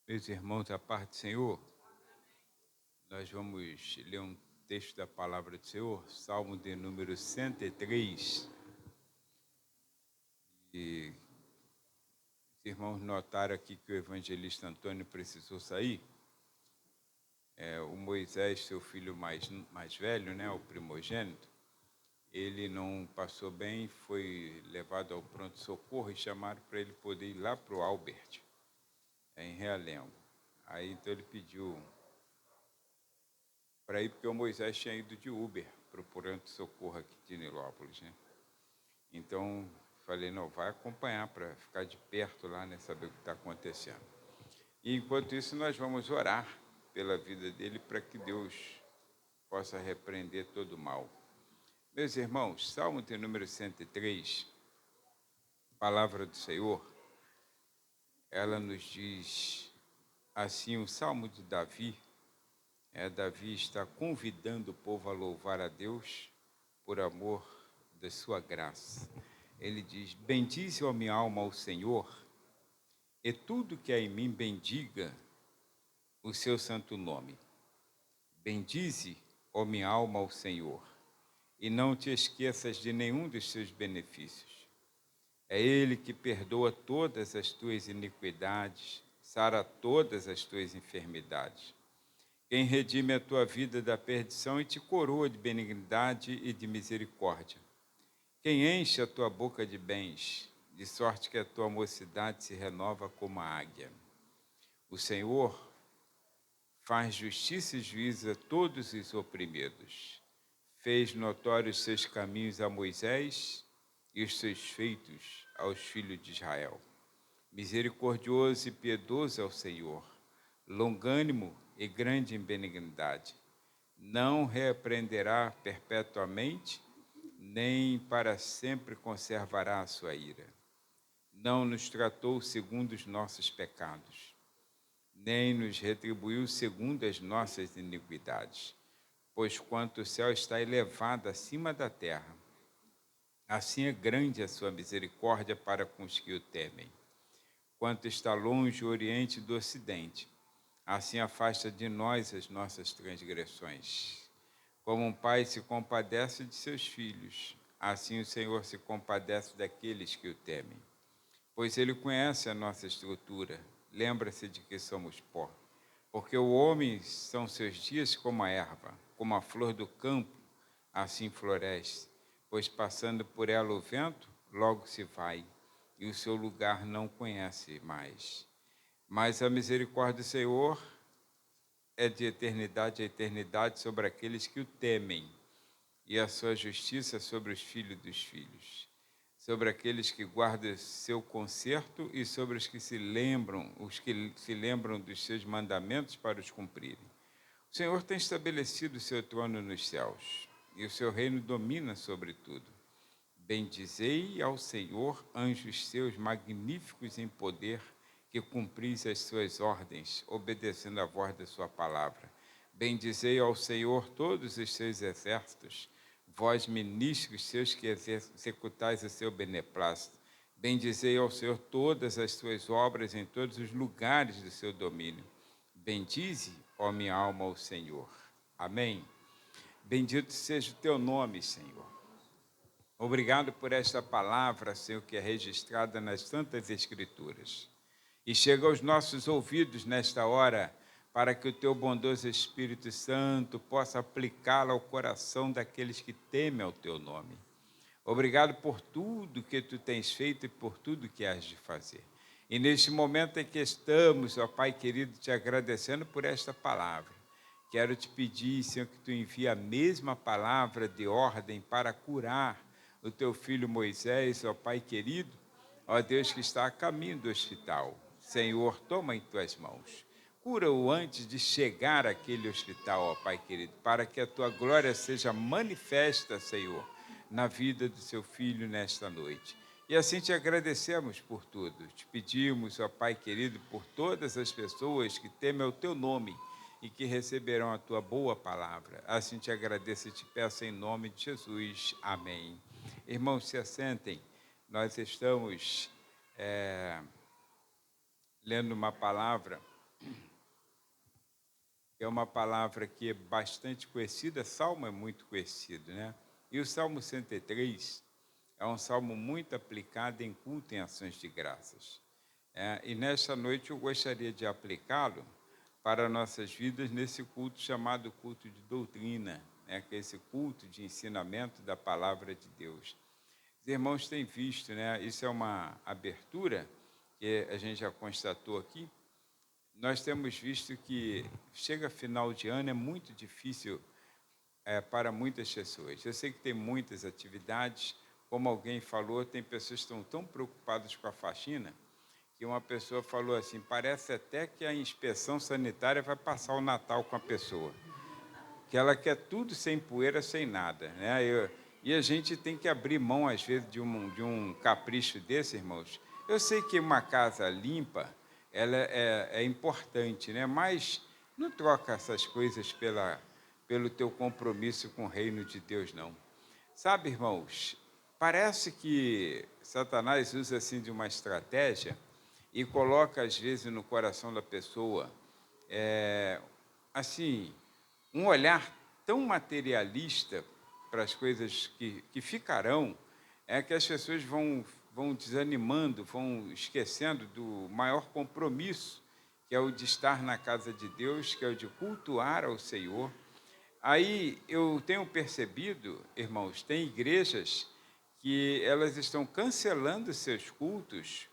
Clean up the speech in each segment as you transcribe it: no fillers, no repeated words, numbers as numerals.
Meus irmãos, a paz do Senhor, nós vamos ler um texto da palavra do Senhor, Salmo de número 103. E os irmãos notaram aqui que o evangelista Antônio precisou sair. O Moisés, seu filho mais velho, né, o primogênito, ele não passou bem, foi levado ao pronto-socorro e chamaram para ele poder ir lá para o Albert, em Realengo. Aí então ele pediu para ir, porque o Moisés tinha ido de Uber para o pronto-socorro aqui de Nilópolis, né? Então, falei, não, vai acompanhar para ficar de perto lá, né, saber o que está acontecendo. E enquanto isso, nós vamos orar pela vida dele para que Deus possa repreender todo o mal. Meus irmãos, Salmo de número 103, palavra do Senhor, ela nos diz assim, o Salmo de Davi, Davi está convidando o povo a louvar a Deus por amor da sua graça. Ele diz, bendize, ó minha alma, ao Senhor, e tudo que há em mim bendiga o seu santo nome. Bendize, ó minha alma, ao Senhor, e não te esqueças de nenhum dos seus benefícios. É Ele que perdoa todas as tuas iniquidades, sara todas as tuas enfermidades. Quem redime a tua vida da perdição e te coroa de benignidade e de misericórdia. Quem enche a tua boca de bens, de sorte que a tua mocidade se renova como a águia. O Senhor faz justiça e juízo a todos os oprimidos. Fez notórios seus caminhos a Moisés e os seus feitos aos filhos de Israel. Misericordioso e piedoso é o Senhor, longânimo e grande em benignidade. Não repreenderá perpetuamente, nem para sempre conservará a sua ira. Não nos tratou segundo os nossos pecados, nem nos retribuiu segundo as nossas iniquidades. Pois quanto o céu está elevado acima da terra, assim é grande a sua misericórdia para com os que o temem. Quanto está longe o oriente do ocidente, assim afasta de nós as nossas transgressões. Como um pai se compadece de seus filhos, assim o Senhor se compadece daqueles que o temem. Pois ele conhece a nossa estrutura, lembra-se de que somos pó. Porque o homem são seus dias como a erva, como a flor do campo, assim floresce. Pois passando por ela o vento, logo se vai, e o seu lugar não conhece mais. Mas a misericórdia do Senhor é de eternidade a eternidade sobre aqueles que o temem, e a sua justiça sobre os filhos dos filhos, sobre aqueles que guardam seu conserto e sobre os que se lembram dos seus mandamentos para os cumprirem. O Senhor tem estabelecido o seu trono nos céus, e o seu reino domina sobre tudo. Bendizei ao Senhor, anjos seus magníficos em poder, que cumpris as suas ordens, obedecendo à voz da sua palavra. Bendizei ao Senhor todos os seus exércitos, vós ministros seus que executais o seu beneplácito. Bendizei ao Senhor todas as suas obras em todos os lugares do seu domínio. Bendize, ó minha alma, ao Senhor. Amém. Bendito seja o teu nome, Senhor. Obrigado por esta palavra, Senhor, que é registrada nas Santas Escrituras. E chega aos nossos ouvidos nesta hora, para que o teu bondoso Espírito Santo possa aplicá-la ao coração daqueles que temem ao teu nome. Obrigado por tudo que tu tens feito e por tudo que has de fazer. E neste momento em que estamos, ó Pai querido, te agradecendo por esta palavra, quero te pedir, Senhor, que tu envie a mesma palavra de ordem para curar o teu filho Moisés, ó Pai querido, ó Deus que está a caminho do hospital. Senhor, toma em tuas mãos. Cura-o antes de chegar àquele hospital, ó Pai querido, para que a tua glória seja manifesta, Senhor, na vida do seu filho nesta noite. E assim te agradecemos por tudo. Te pedimos, ó Pai querido, por todas as pessoas que temem o teu nome e que receberão a tua boa palavra. Assim te agradeço e te peço em nome de Jesus. Amém. Irmãos, se assentem. Nós estamos lendo uma palavra É uma palavra que é bastante conhecida, Salmo é muito conhecido, né? E o Salmo 103 é um salmo muito aplicado em culto em ações de graças. E nesta noite eu gostaria de aplicá-lo para nossas vidas nesse culto chamado culto de doutrina, né? Que é esse culto de ensinamento da palavra de Deus. Os irmãos têm visto, né? Isso é uma abertura que a gente já constatou aqui. Nós temos visto que chega final de ano é muito difícil para muitas pessoas. Eu sei que tem muitas atividades, como alguém falou, tem pessoas que estão tão preocupadas com a faxina que uma pessoa falou assim, parece até que a inspeção sanitária vai passar o Natal com a pessoa, que ela quer tudo sem poeira, sem nada, né? E a gente tem que abrir mão, às vezes, de um capricho desse, irmãos. Eu sei que uma casa limpa, ela é importante, né? Mas não troca essas coisas pelo teu compromisso com o reino de Deus, não. Sabe, irmãos, parece que Satanás usa assim de uma estratégia e coloca, às vezes, no coração da pessoa, assim, um olhar tão materialista para as coisas que ficarão, que as pessoas vão desanimando, vão esquecendo do maior compromisso, que é o de estar na casa de Deus, que é o de cultuar ao Senhor. Aí eu tenho percebido, irmãos, tem igrejas que elas estão cancelando seus cultos,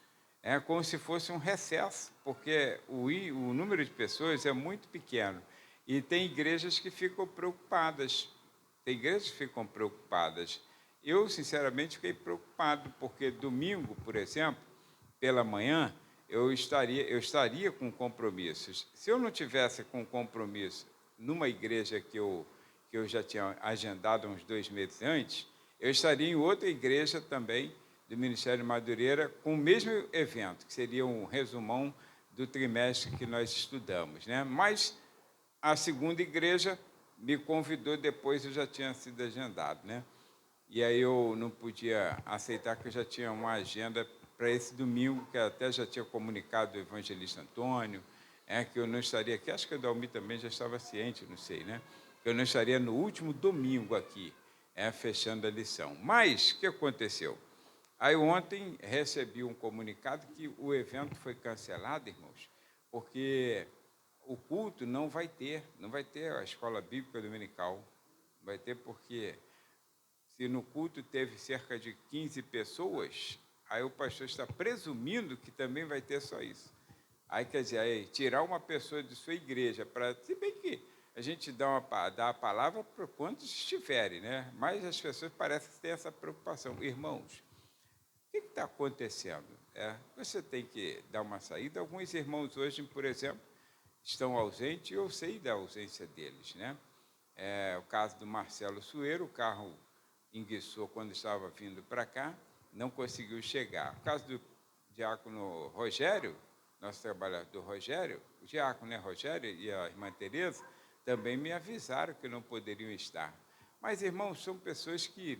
como se fosse um recesso, porque o número de pessoas é muito pequeno. E tem igrejas que ficam preocupadas. Tem igrejas que ficam preocupadas. Eu, sinceramente, fiquei preocupado, porque domingo, por exemplo, pela manhã, eu estaria com compromissos. Se eu não tivesse com compromisso numa igreja que eu já tinha agendado uns 2 meses antes, eu estaria em outra igreja também do Ministério Madureira com o mesmo evento, que seria um resumão do trimestre que nós estudamos, né? Mas a segunda igreja me convidou depois, eu já tinha sido agendado, né? E aí eu não podia aceitar que eu já tinha uma agenda para esse domingo, que até já tinha comunicado o evangelista Antônio, que eu não estaria aqui, acho que o Dalmi também já estava ciente, não sei, né? Que eu não estaria no último domingo aqui, fechando a lição. Mas, o que aconteceu? Aí ontem recebi um comunicado que o evento foi cancelado, irmãos, porque o culto não vai ter a escola bíblica dominical, vai ter porque se no culto teve cerca de 15 pessoas, aí o pastor está presumindo que também vai ter só isso. Aí, quer dizer, aí, tirar uma pessoa de sua igreja, se bem que a gente dá a palavra para quantos estiverem, né? Mas as pessoas parecem ter essa preocupação. Irmãos, o que está acontecendo? Você tem que dar uma saída. Alguns irmãos hoje, por exemplo, estão ausentes, e eu sei da ausência deles, né? O caso do Marcelo Sueiro, o carro enguiçou quando estava vindo para cá, não conseguiu chegar. O caso do diácono Rogério, nosso trabalhador Rogério, o diácono, né, Rogério, e a irmã Tereza, também me avisaram que não poderiam estar. Mas, irmãos, são pessoas que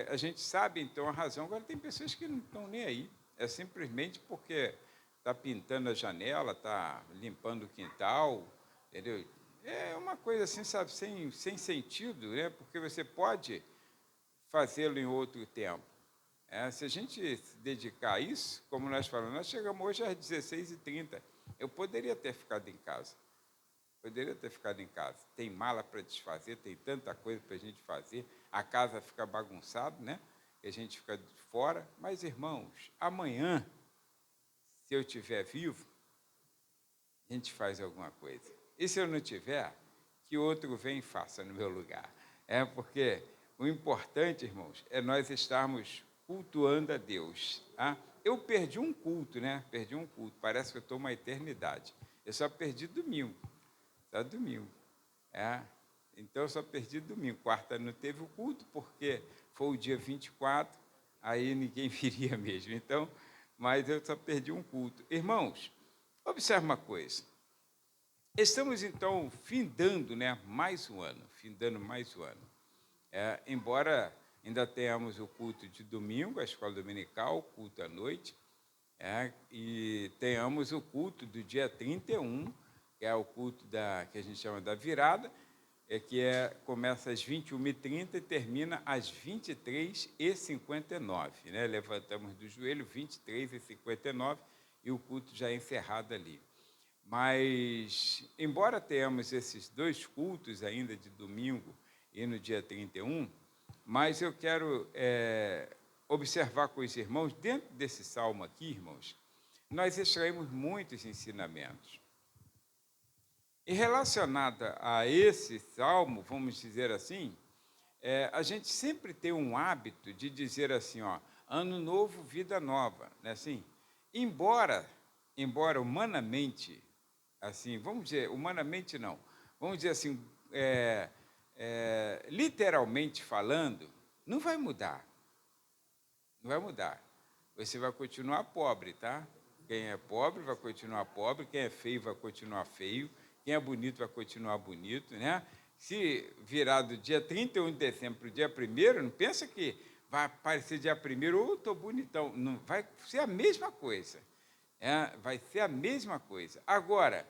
a gente sabe, então, a razão. Agora, tem pessoas que não estão nem aí. É simplesmente porque está pintando a janela, está limpando o quintal, entendeu? É uma coisa assim, sabe, sem sentido, né? Porque você pode fazê-lo em outro tempo. Se a gente se dedicar a isso, como nós falamos, nós chegamos hoje às 16h30. Eu poderia ter ficado em casa. Tem mala para desfazer, tem tanta coisa para a gente fazer. A casa fica bagunçada, né? E a gente fica fora. Mas, irmãos, amanhã, se eu estiver vivo, a gente faz alguma coisa. E se eu não tiver, que outro venha e faça no meu lugar. Porque o importante, irmãos, é nós estarmos cultuando a Deus. Eu perdi um culto, né? Parece que eu estou uma eternidade. Eu só perdi domingo. Só domingo. Então, eu só perdi domingo. Quarta não teve o culto, porque foi o dia 24, aí ninguém viria mesmo. Então, mas eu só perdi um culto. Irmãos, observe uma coisa. Estamos, então, findando, né, mais um ano. Embora ainda tenhamos o culto de domingo, a escola dominical, culto à noite, E tenhamos o culto do dia 31, que é o culto que a gente chama da virada, começa às 21h30 e termina às 23h59. Né? Levantamos do joelho, 23h59, e o culto já é encerrado ali. Mas, embora tenhamos esses dois cultos ainda de domingo e no dia 31, mas eu quero observar com os irmãos, dentro desse salmo aqui, irmãos, nós extraímos muitos ensinamentos. E relacionada a esse salmo, vamos dizer assim, a gente sempre tem um hábito de dizer assim, ano novo, vida nova, né? Assim, embora humanamente, assim, vamos dizer, humanamente não, vamos dizer assim, literalmente falando, não vai mudar. Não vai mudar. Você vai continuar pobre, tá? Quem é pobre vai continuar pobre, quem é feio vai continuar feio, quem é bonito vai continuar bonito, né? Se virar do dia 31 de dezembro para o dia 1º, não pensa que vai aparecer dia 1º, estou bonitão. Não, vai ser a mesma coisa. Vai ser a mesma coisa. Agora,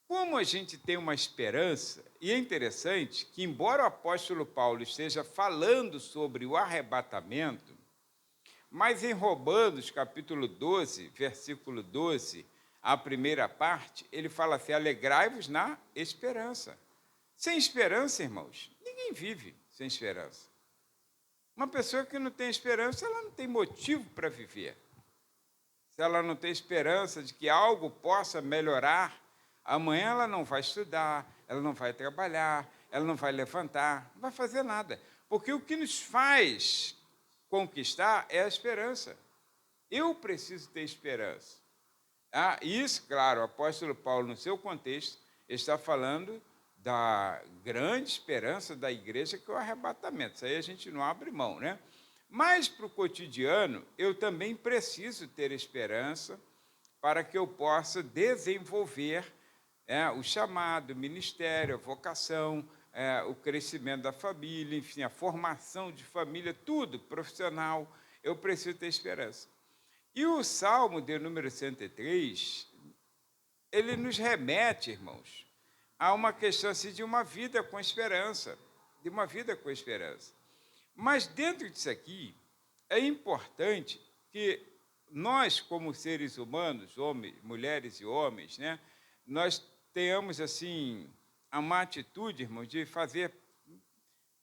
como a gente tem uma esperança, e é interessante que, embora o apóstolo Paulo esteja falando sobre o arrebatamento, mas em Romanos, capítulo 12, versículo 12, a primeira parte, ele fala assim, alegrai-vos na esperança. Sem esperança, irmãos, ninguém vive sem esperança. Uma pessoa que não tem esperança, ela não tem motivo para viver. Se ela não tem esperança de que algo possa melhorar, amanhã ela não vai estudar, ela não vai trabalhar, ela não vai levantar, não vai fazer nada. Porque o que nos faz conquistar é a esperança. Eu preciso ter esperança. Isso, claro, o apóstolo Paulo, no seu contexto, está falando da grande esperança da igreja, que é o arrebatamento. Isso aí a gente não abre mão, né? Mas, para o cotidiano, eu também preciso ter esperança para que eu possa desenvolver o chamado, o ministério, a vocação, o crescimento da família, enfim, a formação de família, tudo profissional, eu preciso ter esperança. E o Salmo de número 103, ele nos remete, irmãos, a uma questão assim, de uma vida com esperança, de uma vida com esperança. Mas dentro disso aqui, é importante que nós, como seres humanos, homens, mulheres e homens, né, nós tenhamos assim uma atitude, irmãos, de fazer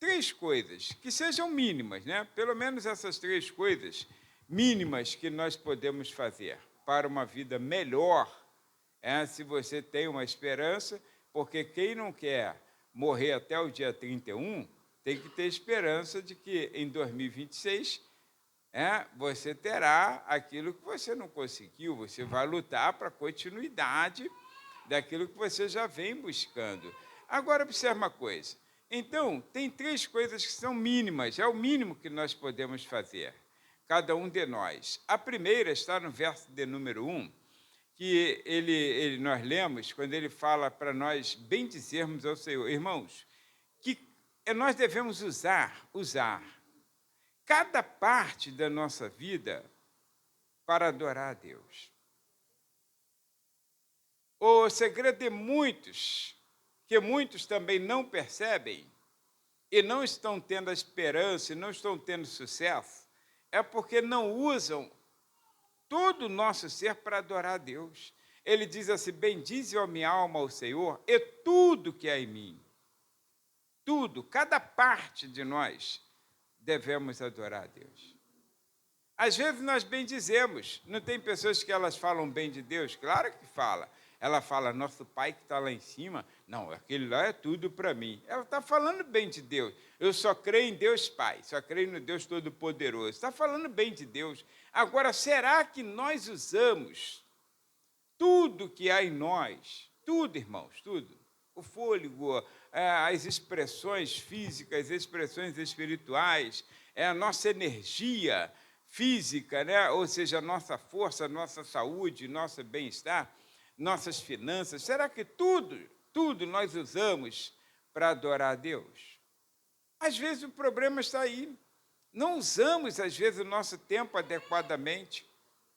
3 coisas que sejam mínimas, né? Pelo menos essas 3 coisas mínimas que nós podemos fazer para uma vida melhor, se você tem uma esperança, porque quem não quer morrer até o dia 31 tem que ter esperança de que em 2026 você terá aquilo que você não conseguiu, você vai lutar para a continuidade daquilo que você já vem buscando. Agora, observe uma coisa. Então, tem 3 coisas que são mínimas, é o mínimo que nós podemos fazer, cada um de nós. A primeira está no verso de número 1, que nós lemos, quando ele fala para nós bendizermos ao Senhor. Irmãos, que nós devemos usar cada parte da nossa vida para adorar a Deus. O segredo de muitos, que muitos também não percebem e não estão tendo a esperança e não estão tendo sucesso, é porque não usam todo o nosso ser para adorar a Deus. Ele diz assim, bendize a minha alma ao Senhor e tudo que há em mim. Tudo, cada parte de nós devemos adorar a Deus. Às vezes nós bendizemos, não tem pessoas que elas falam bem de Deus? Claro que fala. Ela fala, nosso pai que está lá em cima, não, aquele lá é tudo para mim. Ela está falando bem de Deus. Eu só creio em Deus Pai, só creio no Deus Todo-Poderoso. Está falando bem de Deus. Agora, será que nós usamos tudo que há em nós? Tudo, irmãos, tudo. O fôlego, as expressões físicas, as expressões espirituais, a nossa energia física, né? Ou seja, a nossa força, a nossa saúde, nosso bem-estar, nossas finanças, será que tudo nós usamos para adorar a Deus? Às vezes o problema está aí. Não usamos, às vezes, o nosso tempo adequadamente.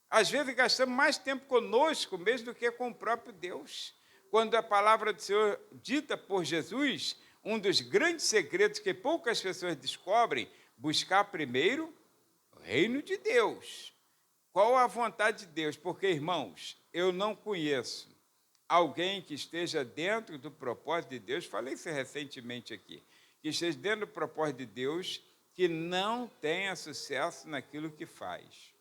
Às vezes gastamos mais tempo conosco mesmo do que com o próprio Deus. Quando a palavra do Senhor, dita por Jesus, um dos grandes segredos que poucas pessoas descobrem, buscar primeiro o reino de Deus. Qual a vontade de Deus? Porque, irmãos, eu não conheço alguém que esteja dentro do propósito de Deus, falei isso recentemente aqui, que esteja dentro do propósito de Deus, que não tenha sucesso naquilo que faz.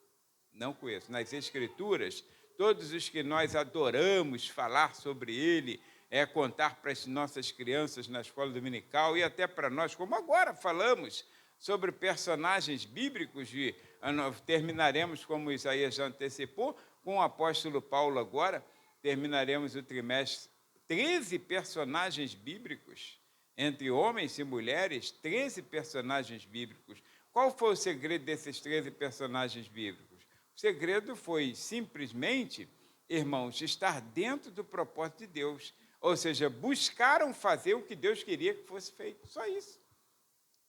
Não conheço. Nas Escrituras, todos os que nós adoramos falar sobre ele, contar para as nossas crianças na escola dominical e até para nós, como agora falamos sobre personagens bíblicos, terminaremos, como Isaías já antecipou, com o apóstolo Paulo agora, terminaremos o trimestre, 13 personagens bíblicos, entre homens e mulheres, 13 personagens bíblicos. Qual foi o segredo desses 13 personagens bíblicos? O segredo foi simplesmente, irmãos, estar dentro do propósito de Deus. Ou seja, buscaram fazer o que Deus queria que fosse feito. Só isso.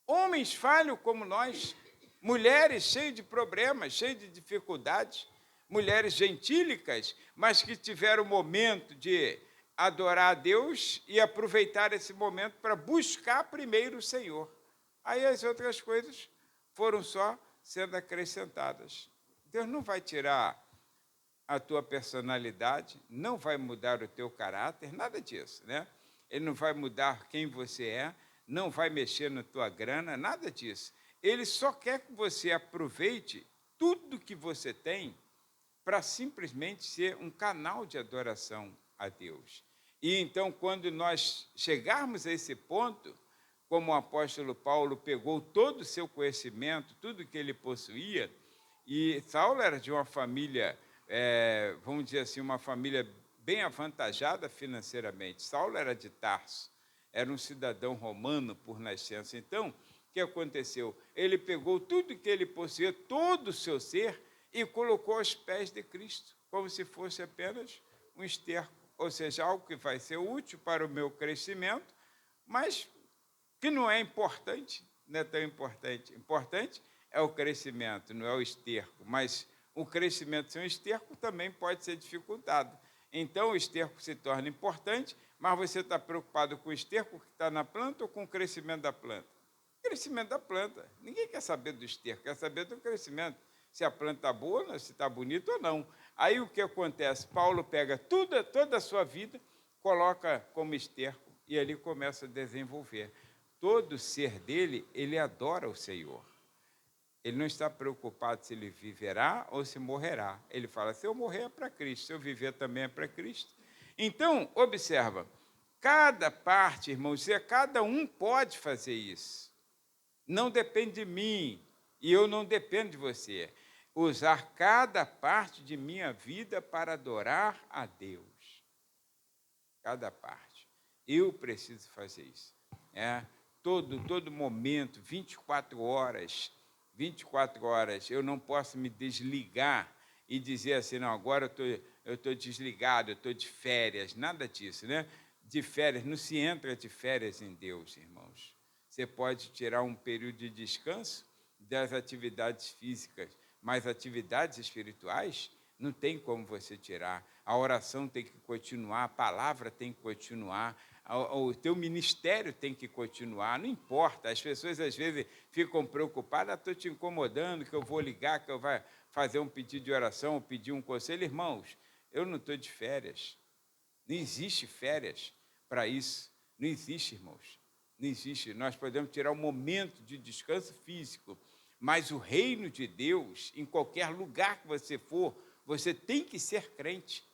Homens falhos como nós, mulheres cheias de problemas, cheias de dificuldades, mulheres gentílicas, mas que tiveram o momento de adorar a Deus e aproveitar esse momento para buscar primeiro o Senhor. Aí as outras coisas foram só sendo acrescentadas. Deus não vai tirar a tua personalidade, não vai mudar o teu caráter, nada disso, né? Ele não vai mudar quem você é, não vai mexer na tua grana, nada disso. Ele só quer que você aproveite tudo que você tem para simplesmente ser um canal de adoração a Deus. E então, quando nós chegarmos a esse ponto, como o apóstolo Paulo pegou todo o seu conhecimento, tudo que ele possuía, e Saulo era de uma família, vamos dizer assim, uma família bem avantajada financeiramente. Saulo era de Tarso, era um cidadão romano por nascença. Então, o que aconteceu? Ele pegou tudo que ele possuía, todo o seu ser, e colocou aos pés de Cristo, como se fosse apenas um esterco, ou seja, algo que vai ser útil para o meu crescimento, mas que não é importante, não é tão importante. Importante é o crescimento, não é o esterco, mas o crescimento sem o esterco também pode ser dificultado. Então, o esterco se torna importante, mas você está preocupado com o esterco que está na planta ou com o crescimento da planta? O crescimento da planta. Ninguém quer saber do esterco, quer saber do crescimento. Se a planta está boa, se está bonita ou não. Aí o que acontece? Paulo pega toda a sua vida, coloca como esterco e ali começa a desenvolver. Todo ser dele, ele adora o Senhor. Ele não está preocupado se ele viverá ou se morrerá. Ele fala, se eu morrer é para Cristo, se eu viver também é para Cristo. Então, observa, cada parte, irmãos, cada um pode fazer isso. Não depende de mim e eu não dependo de você. Usar cada parte de minha vida para adorar a Deus. Cada parte. Eu preciso fazer isso. Todo momento, 24 horas, eu não posso me desligar e dizer assim, não, agora eu estou desligado, eu estou de férias, nada disso, né? De férias, não se entra de férias em Deus, irmãos. Você pode tirar um período de descanso das atividades físicas, mas atividades espirituais não tem como você tirar. A oração tem que continuar, a palavra tem que continuar, o teu ministério tem que continuar, não importa. As pessoas, às vezes, ficam preocupadas, estou te incomodando, que eu vou ligar, que eu vou fazer um pedido de oração, ou pedir um conselho. Irmãos, eu não estou de férias. Não existe férias para isso. Não existe, irmãos. Não existe. Nós podemos tirar um momento de descanso físico, mas o reino de Deus, em qualquer lugar que você for, você tem que ser crente.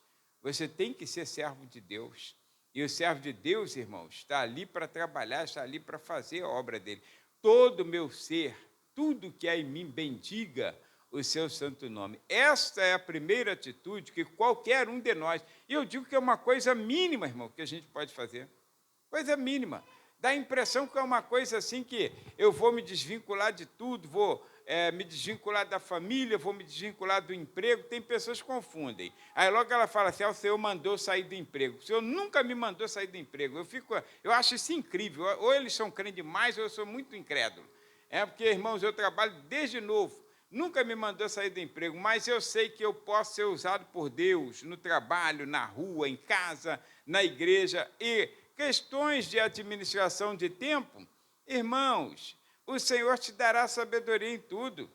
Você tem que ser servo de Deus. E o servo de Deus, irmãos, está ali para trabalhar, está ali para fazer a obra dele. Todo o meu ser, tudo que há em mim, bendiga o seu santo nome. Esta é a primeira atitude que qualquer um de nós, e eu digo que é uma coisa mínima, irmão, que a gente pode fazer. Coisa mínima. Dá a impressão que é uma coisa assim que eu vou me desvincular de tudo, vou me desvincular da família, vou me desvincular do emprego. Tem pessoas que confundem. Aí logo ela fala assim, o Senhor mandou sair do emprego. O Senhor nunca me mandou sair do emprego. Eu acho isso incrível. Ou eles são crentes demais ou eu sou muito incrédulo. Porque, irmãos, eu trabalho desde novo. nunca me mandou sair do emprego, mas eu sei que eu posso ser usado por Deus no trabalho, na rua, em casa, na igreja. E questões de administração de tempo, irmãos, o Senhor te dará sabedoria em tudo.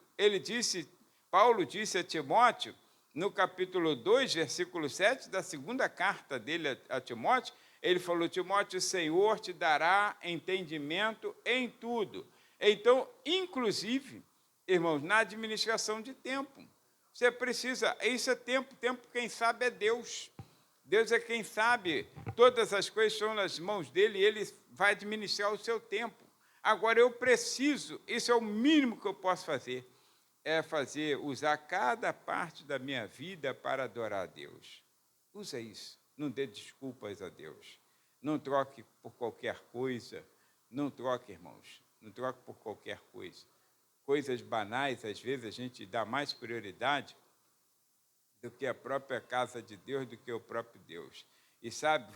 Paulo disse a Timóteo, no capítulo 2, versículo 7, da segunda carta dele a Timóteo, ele falou: Timóteo, o Senhor te dará entendimento em tudo. Então, inclusive, irmãos, na administração de tempo, você precisa, isso é tempo, quem sabe é Deus. Deus é quem sabe, todas as coisas estão nas mãos dele e ele vai administrar o seu tempo. Agora, eu preciso, isso é o mínimo que eu posso fazer, usar cada parte da minha vida para adorar a Deus. Usa isso, não dê desculpas a Deus. Não troque por qualquer coisa, não troque, irmãos, não troque por qualquer coisa. Coisas banais, às vezes, a gente dá mais prioridade do que a própria casa de Deus, do que o próprio Deus. E sabe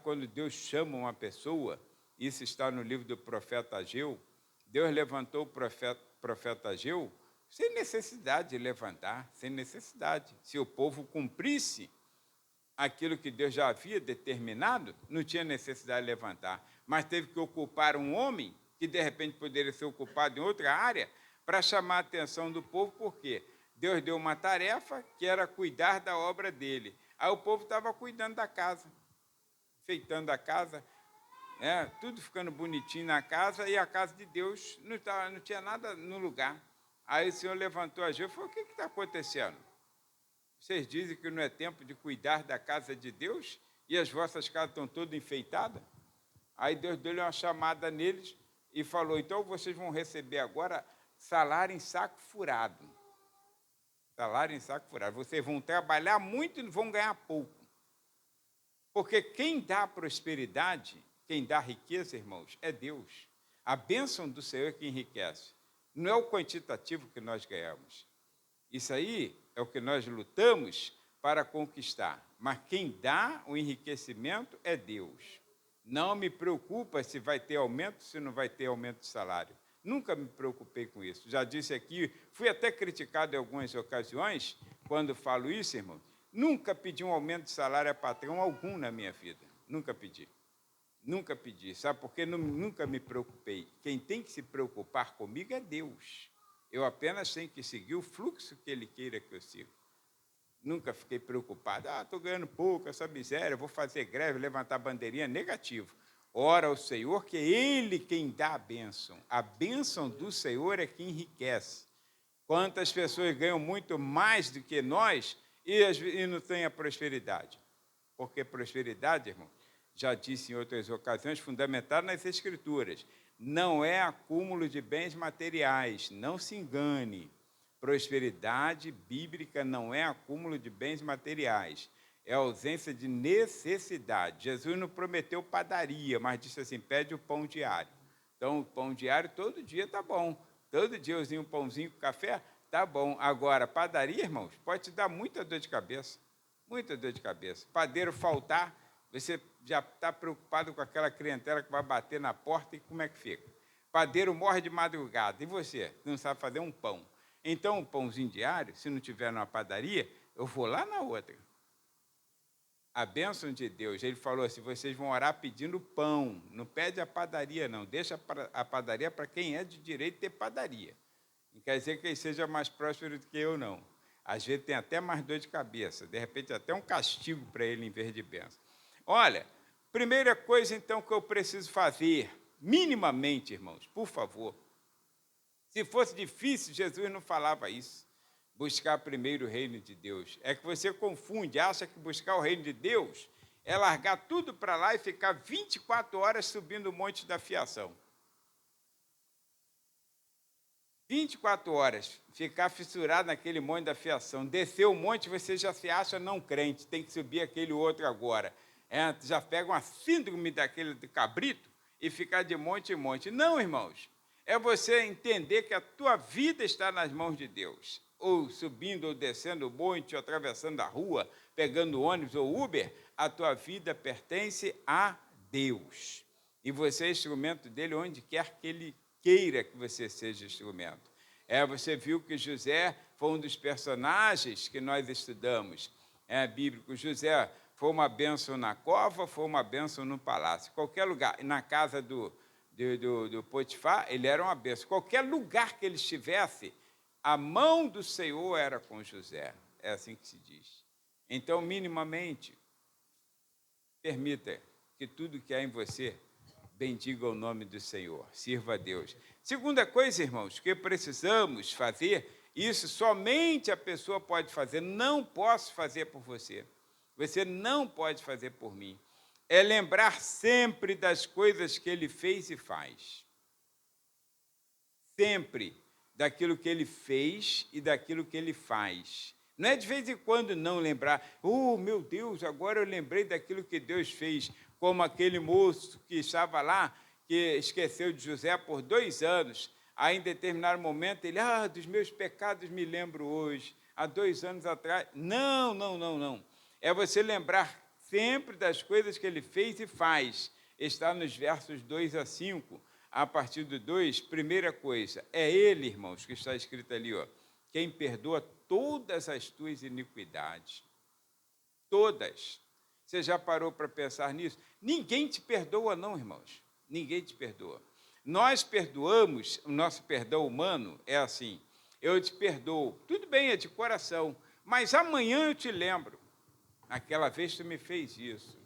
quando Deus chama uma pessoa, isso está no livro do profeta Ageu, Deus levantou o profeta Ageu sem necessidade de levantar, sem necessidade. Se o povo cumprisse aquilo que Deus já havia determinado, não tinha necessidade de levantar. Mas teve que ocupar um homem, que de repente poderia ser ocupado em outra área, para chamar a atenção do povo, por quê? Deus deu uma tarefa que era cuidar da obra dele. Aí o povo estava cuidando da casa, enfeitando a casa, tudo ficando bonitinho na casa, e a casa de Deus não tinha nada no lugar. Aí o Senhor levantou a Ageu e falou: o que está acontecendo? Vocês dizem que não é tempo de cuidar da casa de Deus e as vossas casas estão todas enfeitadas? Aí Deus deu uma chamada neles e falou: então vocês vão receber agora salário em saco furado. Salário em saco furado. Vocês vão trabalhar muito e vão ganhar pouco. Porque quem dá prosperidade, quem dá riqueza, irmãos, é Deus. A bênção do Senhor é que enriquece. Não é o quantitativo que nós ganhamos. Isso aí é o que nós lutamos para conquistar. Mas quem dá o enriquecimento é Deus. Não me preocupa se vai ter aumento, se não vai ter aumento de salário. Nunca me preocupei com isso. Já disse aqui, fui até criticado em algumas ocasiões, quando falo isso, irmão. Nunca pedi um aumento de salário a patrão algum na minha vida. Nunca pedi. Nunca pedi. Sabe por quê? Nunca me preocupei. Quem tem que se preocupar comigo é Deus. Eu apenas tenho que seguir o fluxo que Ele queira que eu siga. Nunca fiquei preocupado. Estou ganhando pouco, essa miséria, vou fazer greve, levantar bandeirinha. Negativo. Ora ao Senhor, que é Ele quem dá a bênção. A bênção do Senhor é quem enriquece. Quantas pessoas ganham muito mais do que nós e não têm a prosperidade? Porque prosperidade, irmão, já disse em outras ocasiões, fundamentada nas Escrituras, não é acúmulo de bens materiais, não se engane. Prosperidade bíblica não é acúmulo de bens materiais, é ausência de necessidade. Jesus não prometeu padaria, mas disse assim: pede o pão diário. Então, o pão diário todo dia está bom. Todo dia um pãozinho com café, está bom. Agora, padaria, irmãos, pode te dar muita dor de cabeça. Muita dor de cabeça. Padeiro faltar, você já está preocupado com aquela clientela que vai bater na porta e como é que fica? Padeiro morre de madrugada, e você? Não sabe fazer um pão. Então, um pãozinho diário, se não tiver numa padaria, eu vou lá na outra. A bênção de Deus, ele falou assim: vocês vão orar pedindo pão, não pede a padaria não, deixa a padaria para quem é de direito ter padaria. Não quer dizer que ele seja mais próspero do que eu, não. Às vezes tem até mais dor de cabeça, de repente até um castigo para ele em vez de bênção. Olha, primeira coisa então que eu preciso fazer, minimamente, irmãos, por favor, se fosse difícil, Jesus não falava isso. Buscar primeiro o reino de Deus. É que você confunde, acha que buscar o reino de Deus é largar tudo para lá e ficar 24 horas subindo o monte da fiação. 24 horas, ficar fissurado naquele monte da fiação. Descer o monte, você já se acha não crente, tem que subir aquele outro agora. Já pega uma síndrome daquele do cabrito e ficar de monte em monte. Não, irmãos, é você entender que a tua vida está nas mãos de Deus. Ou subindo ou descendo o monte, ou atravessando a rua, pegando ônibus ou Uber, a tua vida pertence a Deus. E você é instrumento dele onde quer que ele queira que você seja instrumento. Você viu que José foi um dos personagens que nós estudamos, bíblico. José foi uma bênção na cova, foi uma bênção no palácio. Qualquer lugar, na casa do Potifar, ele era uma bênção. Qualquer lugar que ele estivesse, a mão do Senhor era com José. É assim que se diz. Então, minimamente, permita que tudo que há em você bendiga o nome do Senhor, sirva a Deus. Segunda coisa, irmãos, que precisamos fazer, isso somente a pessoa pode fazer, não posso fazer por você. Você não pode fazer por mim. É lembrar sempre das coisas que ele fez e faz. Sempre daquilo que ele fez e daquilo que ele faz. Não é de vez em quando não lembrar. Oh, meu Deus, agora eu lembrei daquilo que Deus fez, como aquele moço que estava lá, que esqueceu de José por 2 anos. Aí, em determinado momento, ele, dos meus pecados me lembro hoje, há 2 anos atrás. Não, não, não, não. É você lembrar sempre das coisas que ele fez e faz. Está nos versos 2 a 5. A partir do 2, primeira coisa, é ele, irmãos, que está escrito ali, quem perdoa todas as tuas iniquidades. Todas. Você já parou para pensar nisso? Ninguém te perdoa, não, irmãos. Ninguém te perdoa. Nós perdoamos, o nosso perdão humano é assim, eu te perdoo, tudo bem, é de coração, mas amanhã eu te lembro, aquela vez tu me fez isso.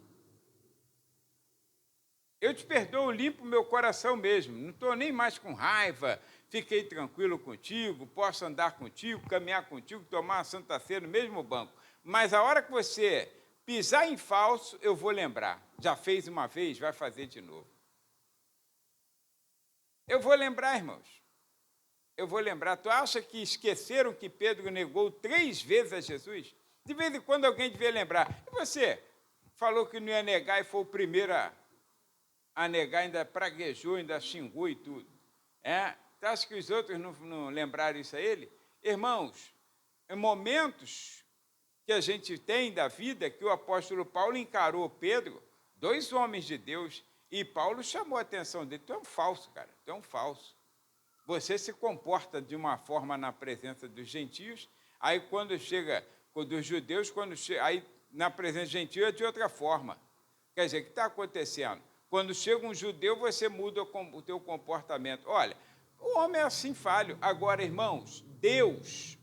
Eu te perdoo, limpo meu coração mesmo, não estou nem mais com raiva, fiquei tranquilo contigo, posso andar contigo, caminhar contigo, tomar uma Santa Ceia no mesmo banco. Mas a hora que você pisar em falso, eu vou lembrar. Já fez uma vez, vai fazer de novo. Eu vou lembrar, irmãos. Eu vou lembrar. Tu acha que esqueceram que Pedro negou 3 vezes a Jesus? De vez em quando alguém devia lembrar. E você? Falou que não ia negar e foi o primeiro a negar, ainda praguejou, ainda xingou e tudo. Tu acha que os outros não lembraram isso a ele? Irmãos, em momentos que a gente tem da vida, que o apóstolo Paulo encarou Pedro, 2 homens de Deus, e Paulo chamou a atenção dele. Tu é um falso, cara, tu é um falso. Você se comporta de uma forma na presença dos gentios, aí quando chega, dos judeus, aí na presença dos gentios é de outra forma. Quer dizer, o que está acontecendo? Quando chega um judeu, você muda o teu comportamento. Olha, o homem é assim falho. Agora, irmãos, Deus,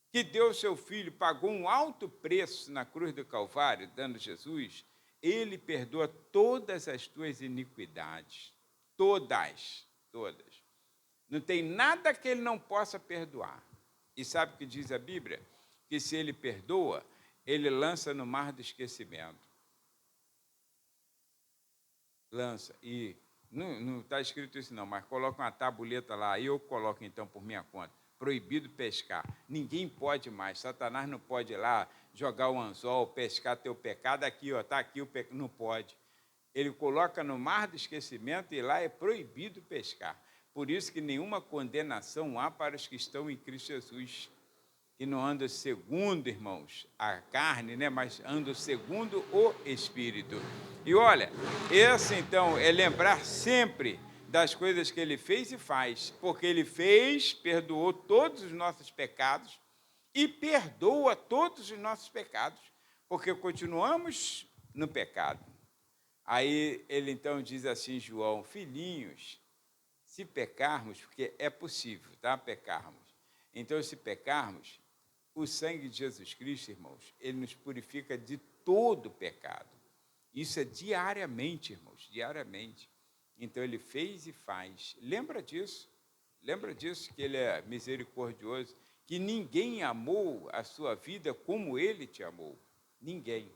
que deu seu filho, pagou um alto preço na cruz do Calvário, dando Jesus, ele perdoa todas as tuas iniquidades. Todas. Não tem nada que ele não possa perdoar. E sabe o que diz a Bíblia? Que se ele perdoa, ele lança no mar do esquecimento. Lança. E não está escrito isso não, mas coloca uma tabuleta lá, eu coloco então por minha conta. Proibido pescar. Ninguém pode mais. Satanás não pode ir lá jogar o anzol, pescar teu pecado. Aqui, está aqui o pecado. Não pode. Ele coloca no mar do esquecimento e lá é proibido pescar. Por isso que nenhuma condenação há para os que estão em Cristo Jesus. Que não andam segundo, irmãos, a carne, mas andam segundo o Espírito. E olha, esse então é lembrar sempre das coisas que ele fez e faz, porque ele fez, perdoou todos os nossos pecados e perdoa todos os nossos pecados, porque continuamos no pecado. Aí ele então diz assim, João, filhinhos, se pecarmos, porque é possível, pecarmos. Então, se pecarmos, o sangue de Jesus Cristo, irmãos, ele nos purifica de todo pecado. Isso é diariamente, irmãos, diariamente. Então, ele fez e faz. Lembra disso, que ele é misericordioso, que ninguém amou a sua vida como ele te amou. Ninguém.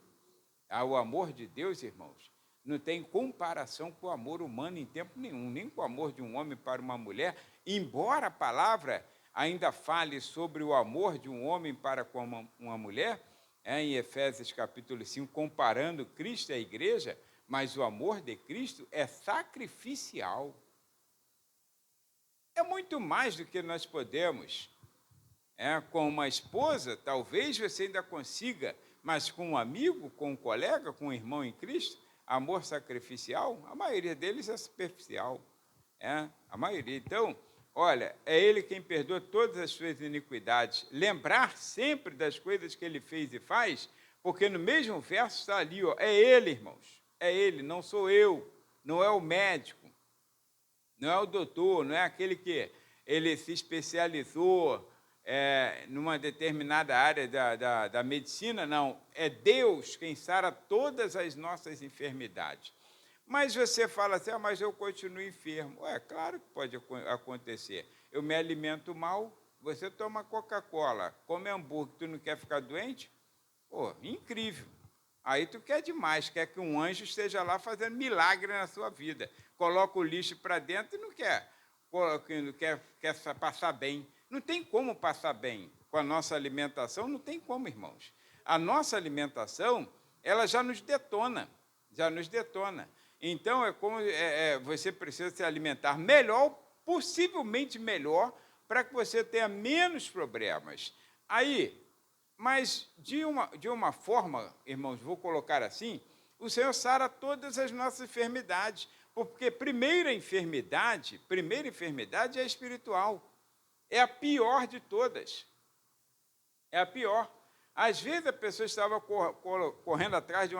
O amor de Deus, irmãos, não tem comparação com o amor humano em tempo nenhum, nem com o amor de um homem para uma mulher, embora a palavra ainda fale sobre o amor de um homem para com uma mulher, em Efésios capítulo 5, comparando Cristo e a igreja, mas o amor de Cristo é sacrificial. É muito mais do que nós podemos. Com uma esposa, talvez você ainda consiga, mas com um amigo, com um colega, com um irmão em Cristo, amor sacrificial, a maioria deles é superficial. A maioria. Então, Olha, é Ele quem perdoa todas as suas iniquidades. Lembrar sempre das coisas que Ele fez e faz, porque no mesmo verso está ali, ó, é Ele, irmãos. É Ele, não sou eu, não é o médico, não é o doutor, não é aquele que ele se especializou numa determinada área da medicina, não. É Deus quem sara todas as nossas enfermidades. Mas você fala assim, mas eu continuo enfermo. Claro que pode acontecer. Eu me alimento mal, você toma Coca-Cola, come hambúrguer, tu não quer ficar doente? Pô, incrível. Aí tu quer demais, quer que um anjo esteja lá fazendo milagre na sua vida. Coloca o lixo para dentro e não quer passar bem. Não tem como passar bem com a nossa alimentação, não tem como, irmãos. A nossa alimentação, ela já nos detona, já nos detona. Então, você precisa se alimentar melhor, possivelmente melhor, para que você tenha menos problemas. Aí, mas de uma forma, irmãos, vou colocar assim, o Senhor sara todas as nossas enfermidades, porque primeira enfermidade é espiritual, é a pior de todas, é a pior. Às vezes a pessoa estava correndo atrás de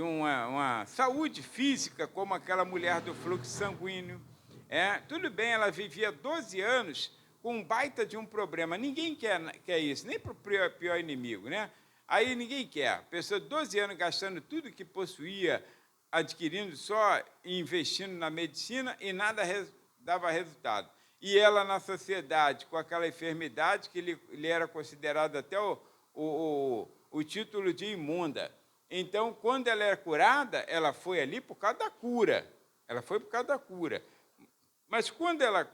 uma saúde física, como aquela mulher do fluxo sanguíneo. Tudo bem, ela vivia 12 anos com um baita de um problema. Ninguém quer isso, nem para o pior inimigo, né? Aí ninguém quer. A pessoa, 12 anos, gastando tudo que possuía, adquirindo só e investindo na medicina e nada dava resultado. E ela na sociedade, com aquela enfermidade que lhe era considerado até o título de imunda. Então, quando ela era curada, ela foi ali por causa da cura. Ela foi por causa da cura. Mas quando ela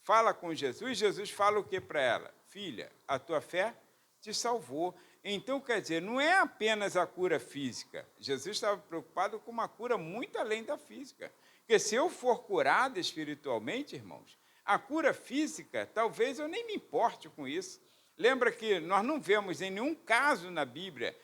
fala com Jesus, Jesus fala o que para ela? Filha, a tua fé te salvou. Então, quer dizer, não é apenas a cura física. Jesus estava preocupado com uma cura muito além da física. Porque se eu for curado espiritualmente, irmãos, a cura física, talvez eu nem me importe com isso. Lembra que nós não vemos em nenhum caso na Bíblia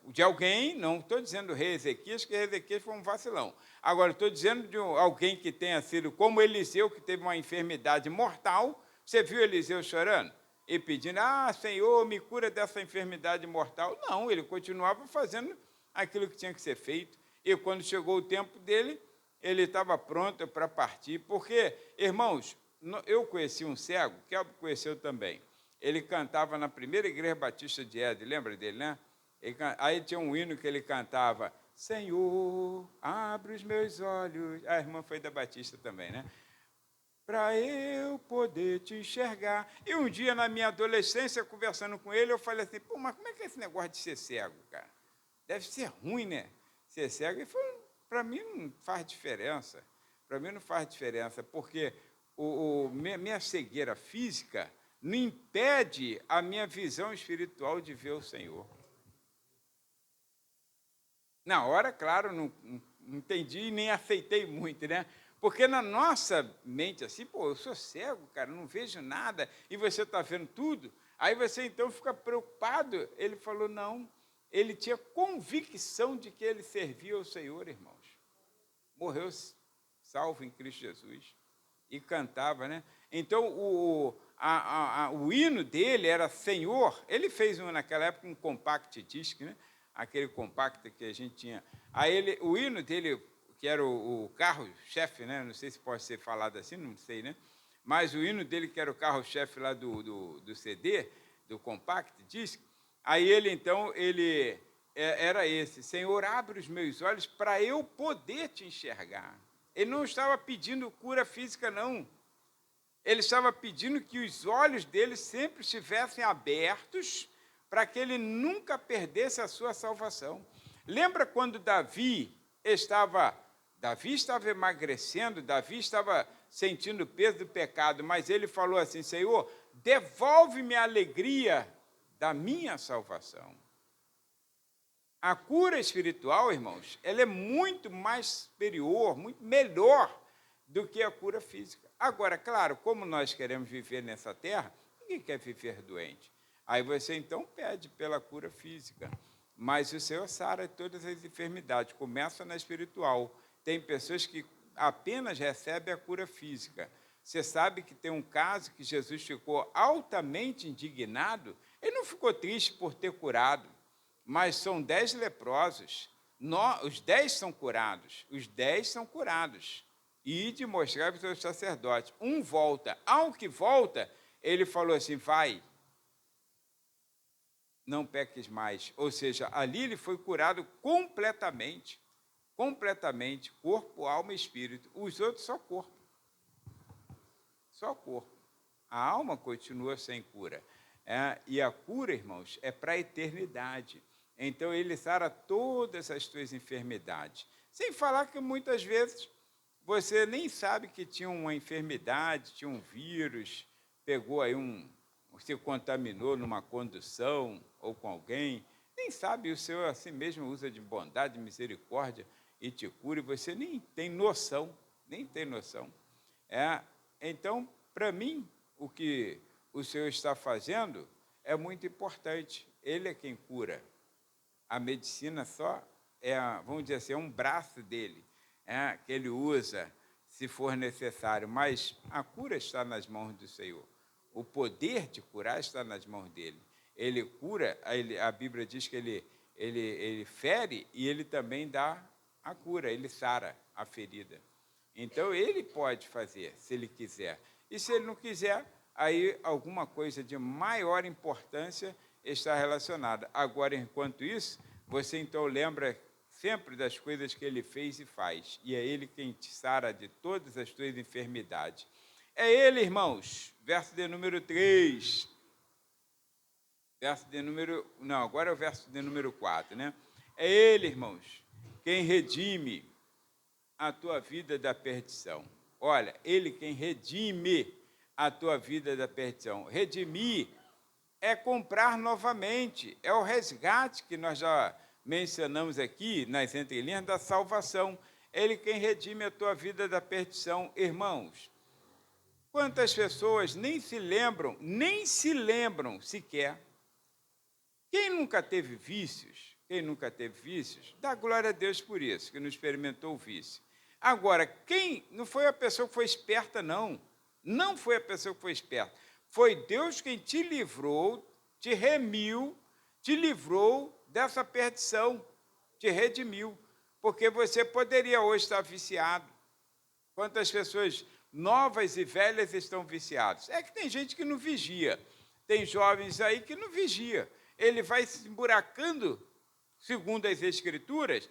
de alguém, não estou dizendo do rei Ezequias, que Ezequias foi um vacilão. Agora, estou dizendo de alguém que tenha sido como Eliseu, que teve uma enfermidade mortal. Você viu Eliseu chorando? E pedindo, Senhor, me cura dessa enfermidade mortal. Não, ele continuava fazendo aquilo que tinha que ser feito. E quando chegou o tempo dele, ele estava pronto para partir. Porque, irmãos, eu conheci um cego, que Kelvin conheceu também. Ele cantava na primeira igreja batista de Ede, lembra dele, né? Aí tinha um hino que ele cantava, Senhor, abre os meus olhos. A irmã foi da Batista também, né? Para eu poder te enxergar. E um dia, na minha adolescência, conversando com ele, eu falei assim, mas como é que é esse negócio de ser cego, cara? Deve ser ruim, né? Ser cego. Ele falou, para mim não faz diferença. Para mim não faz diferença, porque minha cegueira física não impede a minha visão espiritual de ver o Senhor. Na hora, claro, não entendi e nem aceitei muito, né? Porque na nossa mente, assim, eu sou cego, cara, não vejo nada, e você está vendo tudo, aí você então fica preocupado. Ele falou, não, ele tinha convicção de que ele servia ao Senhor, irmãos. Morreu salvo em Cristo Jesus, e cantava, né? Então, o hino dele era Senhor. Ele fez naquela época um compact disc, né? Aquele compacto que a gente tinha. Aí o hino dele, que era o carro-chefe, né? Não sei se pode ser falado assim, não sei, né? Mas o hino dele, que era o carro-chefe lá do CD, do compact disc, aí ele era esse, Senhor, abre os meus olhos para eu poder te enxergar. Ele não estava pedindo cura física, não. Ele estava pedindo que os olhos dele sempre estivessem abertos para que ele nunca perdesse a sua salvação. Lembra quando Davi estava emagrecendo, Davi estava sentindo o peso do pecado, mas ele falou assim, Senhor, devolve-me a alegria da minha salvação. A cura espiritual, irmãos, ela é muito mais superior, muito melhor do que a cura física. Agora, claro, como nós queremos viver nessa terra, ninguém quer viver doente. Aí você, então, pede pela cura física. Mas o Senhor sara todas as enfermidades. Começa na espiritual. Tem pessoas que apenas recebem a cura física. Você sabe que tem um caso que Jesus ficou altamente indignado. Ele não ficou triste por ter curado, mas são 10 leprosos. Os 10 são curados. Os 10 são curados. E de mostrar para os sacerdotes. Um volta. Ao que volta, ele falou assim, vai, não peques mais. Ou seja, ali ele foi curado completamente. Completamente, corpo, alma e espírito. Os outros só corpo. Só corpo. A alma continua sem cura. E a cura, irmãos, é para a eternidade. Então, ele sara todas as tuas enfermidades. Sem falar que, muitas vezes, você nem sabe que tinha uma enfermidade, tinha um vírus, pegou aí se contaminou numa condução ou com alguém, nem sabe, o Senhor assim mesmo usa de bondade, misericórdia e te cura, e você nem tem noção, Então, para mim, o que o Senhor está fazendo é muito importante. Ele é quem cura. A medicina só vamos dizer assim, é um braço dele, que ele usa se for necessário, mas a cura está nas mãos do Senhor. O poder de curar está nas mãos dele. Ele cura, a Bíblia diz que ele fere e ele também dá a cura, ele sara a ferida. Então, ele pode fazer, se ele quiser. E se ele não quiser, aí alguma coisa de maior importância está relacionada. Agora, enquanto isso, você então lembra sempre das coisas que ele fez e faz. E é ele quem te sara de todas as tuas enfermidades. É ele, irmãos, verso de número 3. Agora é o verso de número 4, né? É ele, irmãos, quem redime a tua vida da perdição. Olha, ele quem redime a tua vida da perdição. Redimir é comprar novamente, é o resgate que nós já mencionamos aqui nas entrelinhas da salvação. Ele quem redime a tua vida da perdição. Irmãos, quantas pessoas nem se lembram sequer. Quem nunca teve vícios, dá glória a Deus por isso, que não experimentou o vício. Agora, não foi a pessoa que foi esperta, não. Não foi a pessoa que foi esperta. Foi Deus quem te livrou, te remiu, te livrou dessa perdição, te redimiu. Porque você poderia hoje estar viciado. Quantas pessoas novas e velhas estão viciadas? É que tem gente que não vigia. Tem jovens aí que não vigia. Ele vai se emburacando, segundo as Escrituras.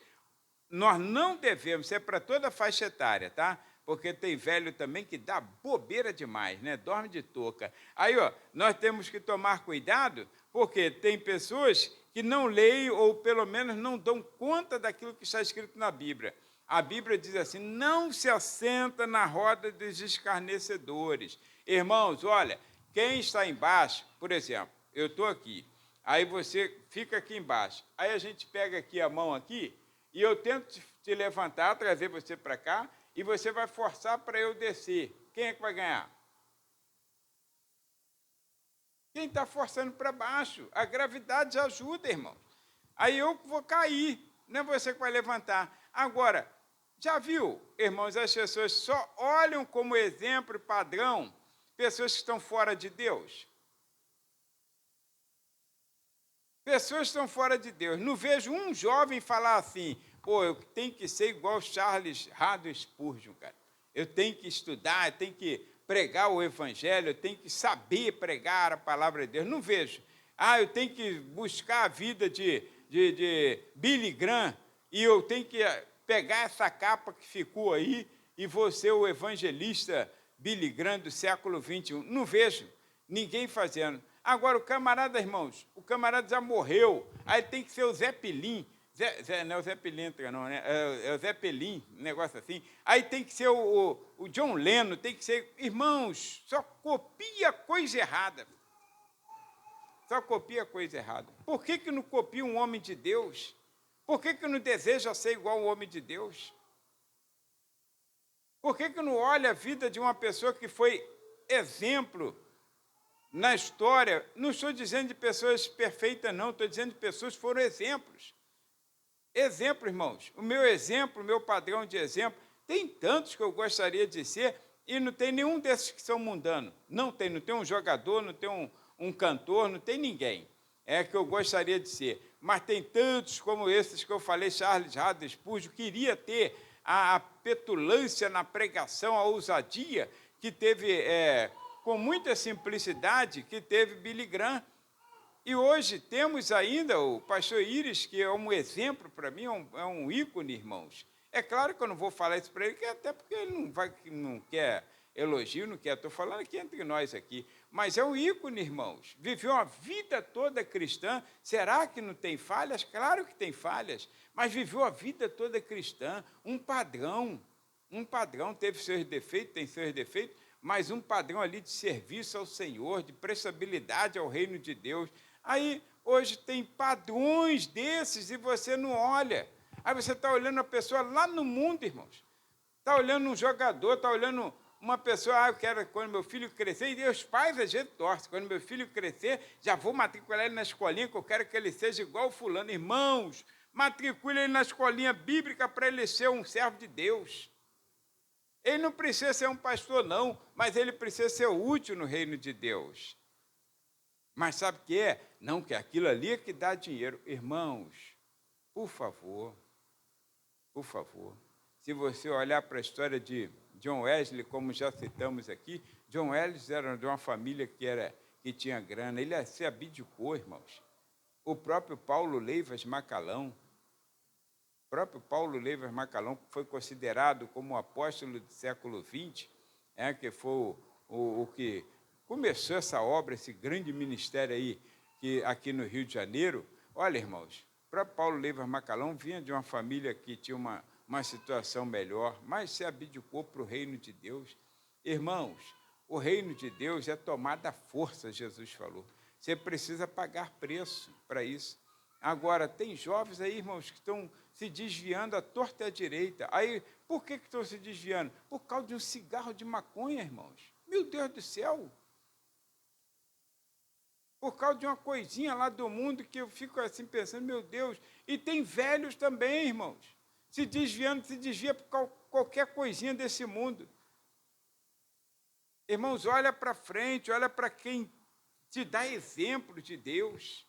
Nós não devemos, isso é para toda a faixa etária, tá? Porque tem velho também que dá bobeira demais, né? Dorme de touca. Aí, nós temos que tomar cuidado, porque tem pessoas que não leem ou, pelo menos, não dão conta daquilo que está escrito na Bíblia. A Bíblia diz assim, não se assenta na roda dos escarnecedores. Irmãos, olha, quem está embaixo, por exemplo, eu estou aqui, aí você fica aqui embaixo, aí a gente pega aqui a mão aqui, e eu tento te levantar, trazer você para cá, e você vai forçar para eu descer. Quem é que vai ganhar? Quem está forçando para baixo. A gravidade ajuda, irmão. Aí eu vou cair, não é você que vai levantar. Agora, já viu, irmãos, as pessoas só olham como exemplo padrão pessoas que estão fora de Deus? Pessoas que estão fora de Deus. Não vejo um jovem falar assim, eu tenho que ser igual Charles Haddon Spurgeon, cara. Eu tenho que estudar, eu tenho que pregar o Evangelho, eu tenho que saber pregar a palavra de Deus. Não vejo. Eu tenho que buscar a vida de Billy Graham e eu tenho que pegar essa capa que ficou aí e vou ser o evangelista Billy Graham do século XXI. Não vejo ninguém fazendo. Agora, o camarada, irmãos, o camarada já morreu, aí tem que ser o Zé Pelim. Não é o Zé Pilintra, não, né? É o Zé Pelim, um negócio assim. Aí tem que ser o John Lennon, tem que ser... Irmãos, só copia coisa errada. Só copia coisa errada. Por que não copia um homem de Deus? Por que não deseja ser igual ao homem de Deus? Por que não olha a vida de uma pessoa que foi exemplo na história? Não estou dizendo de pessoas perfeitas, não. Estou dizendo de pessoas que foram exemplos. Exemplo, irmãos. O meu exemplo, o meu padrão de exemplo, tem tantos que eu gostaria de ser, E não tem nenhum desses que são mundanos. Não tem um jogador, não tem um cantor, não tem ninguém. É que eu gostaria de ser. Mas tem tantos como esses que eu falei, Charles Haddon Spurgeon, queria ter a petulância na pregação, a ousadia que teve, com muita simplicidade, que teve Billy Graham. E hoje temos ainda o pastor Íris, que é um exemplo para mim, é um ícone, irmãos. É claro que eu não vou falar isso para ele, até porque ele não quer elogio, não quer, estou falando aqui entre nós aqui. Mas é um ícone, irmãos. Viveu a vida toda cristã. Será que não tem falhas? Claro que tem falhas, mas viveu a vida toda cristã, um padrão, teve seus defeitos, tem seus defeitos, mas um padrão ali de serviço ao Senhor, de prestabilidade ao reino de Deus. Aí, hoje tem padrões desses e você não olha. Aí você está olhando a pessoa lá no mundo, irmãos. Está olhando um jogador, está olhando uma pessoa, eu quero, quando meu filho crescer, e os pais às vezes torcem, quando meu filho crescer, já vou matricular ele na escolinha, que eu quero que ele seja igual fulano. Irmãos, matricule ele na escolinha bíblica para ele ser um servo de Deus. Ele não precisa ser um pastor, não, mas ele precisa ser útil no reino de Deus. Mas sabe o que é? Não, que aquilo ali é que dá dinheiro. Irmãos, por favor, se você olhar para a história de John Wesley, como já citamos aqui, John Wesley era de uma família que tinha grana, ele se abdicou, irmãos. O próprio Paulo Leivas Macalão, foi considerado como o apóstolo do século XX, que foi o que começou essa obra, esse grande ministério aí, aqui no Rio de Janeiro. Olha, irmãos, o próprio Paulo Leivas Macalão vinha de uma família que tinha uma situação melhor, mas se abdicou para o reino de Deus. Irmãos, o reino de Deus é tomado à força, Jesus falou. Você precisa pagar preço para isso. Agora, tem jovens aí, irmãos, que estão se desviando à torta e à direita. Aí, por que estão se desviando? Por causa de um cigarro de maconha, irmãos. Meu Deus do céu! Por causa de uma coisinha lá do mundo que eu fico assim pensando, meu Deus. E tem velhos também, irmãos, se desvia por qualquer coisinha desse mundo. Irmãos, olha para frente, olha para quem te dá exemplo de Deus.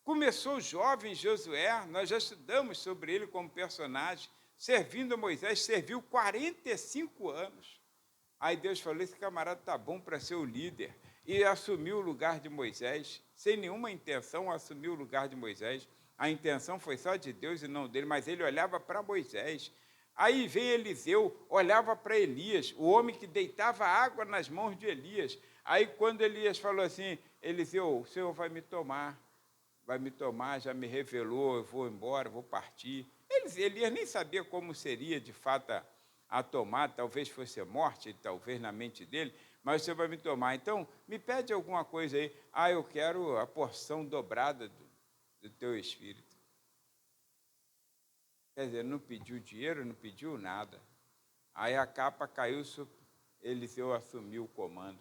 Começou jovem Josué, nós já estudamos sobre ele como personagem, servindo a Moisés, serviu 45 anos. Aí Deus falou, esse camarada está bom para ser o líder. E assumiu o lugar de Moisés, sem nenhuma intenção, assumiu o lugar de Moisés. A intenção foi só de Deus e não dele, mas ele olhava para Moisés. Aí vem Eliseu, olhava para Elias, o homem que deitava água nas mãos de Elias. Aí quando Elias falou assim, Eliseu, o Senhor vai me tomar, já me revelou, eu vou embora, vou partir. Elias nem sabia como seria de fato a tomar, talvez fosse a morte, talvez na mente dele, mas o Senhor vai me tomar. Então, me pede alguma coisa aí. Eu quero a porção dobrada do teu espírito. Quer dizer, não pediu dinheiro, não pediu nada. Aí a capa caiu, Eliseu assumiu o comando.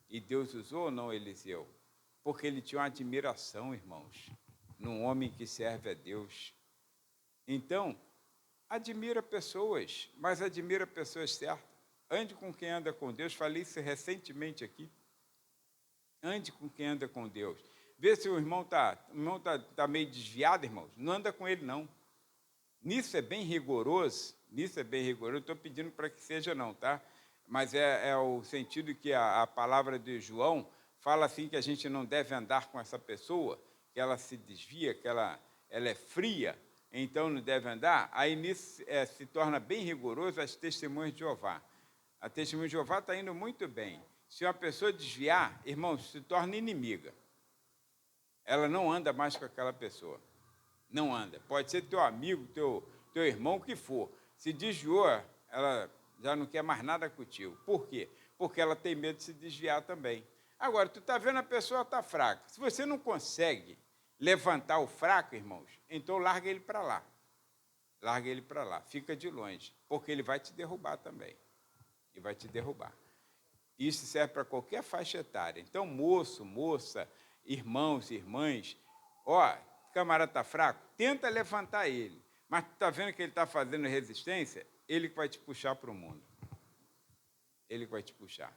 E Deus usou ou não Eliseu? Porque ele tinha uma admiração, irmãos, num homem que serve a Deus. Então, admira pessoas, mas admira pessoas certas. Ande com quem anda com Deus. Falei isso recentemente aqui. Ande com quem anda com Deus. Vê se o irmão tá meio desviado, irmãos. Não anda com ele, não. Nisso é bem rigoroso. Estou pedindo para que seja não, tá? Mas é o sentido que a palavra de João fala assim, que a gente não deve andar com essa pessoa, que ela se desvia, que ela é fria, então não deve andar. Aí nisso se torna bem rigoroso as testemunhas de Jeová. A testemunha de Jeová está indo muito bem. Se uma pessoa desviar, irmãos, se torna inimiga. Ela não anda mais com aquela pessoa. Não anda. Pode ser teu amigo, teu irmão, o que for. Se desviou, ela já não quer mais nada contigo. Por quê? Porque ela tem medo de se desviar também. Agora, tu está vendo a pessoa está fraca. Se você não consegue levantar o fraco, irmãos, então larga ele para lá. Larga ele para lá. Fica de longe, porque ele vai te derrubar também. E vai te derrubar. Isso serve para qualquer faixa etária. Então, moço, moça, irmãos, irmãs, camarada está fraco, tenta levantar ele. Mas tu está vendo que ele está fazendo resistência? ele que vai te puxar para o mundo. Ele que vai te puxar.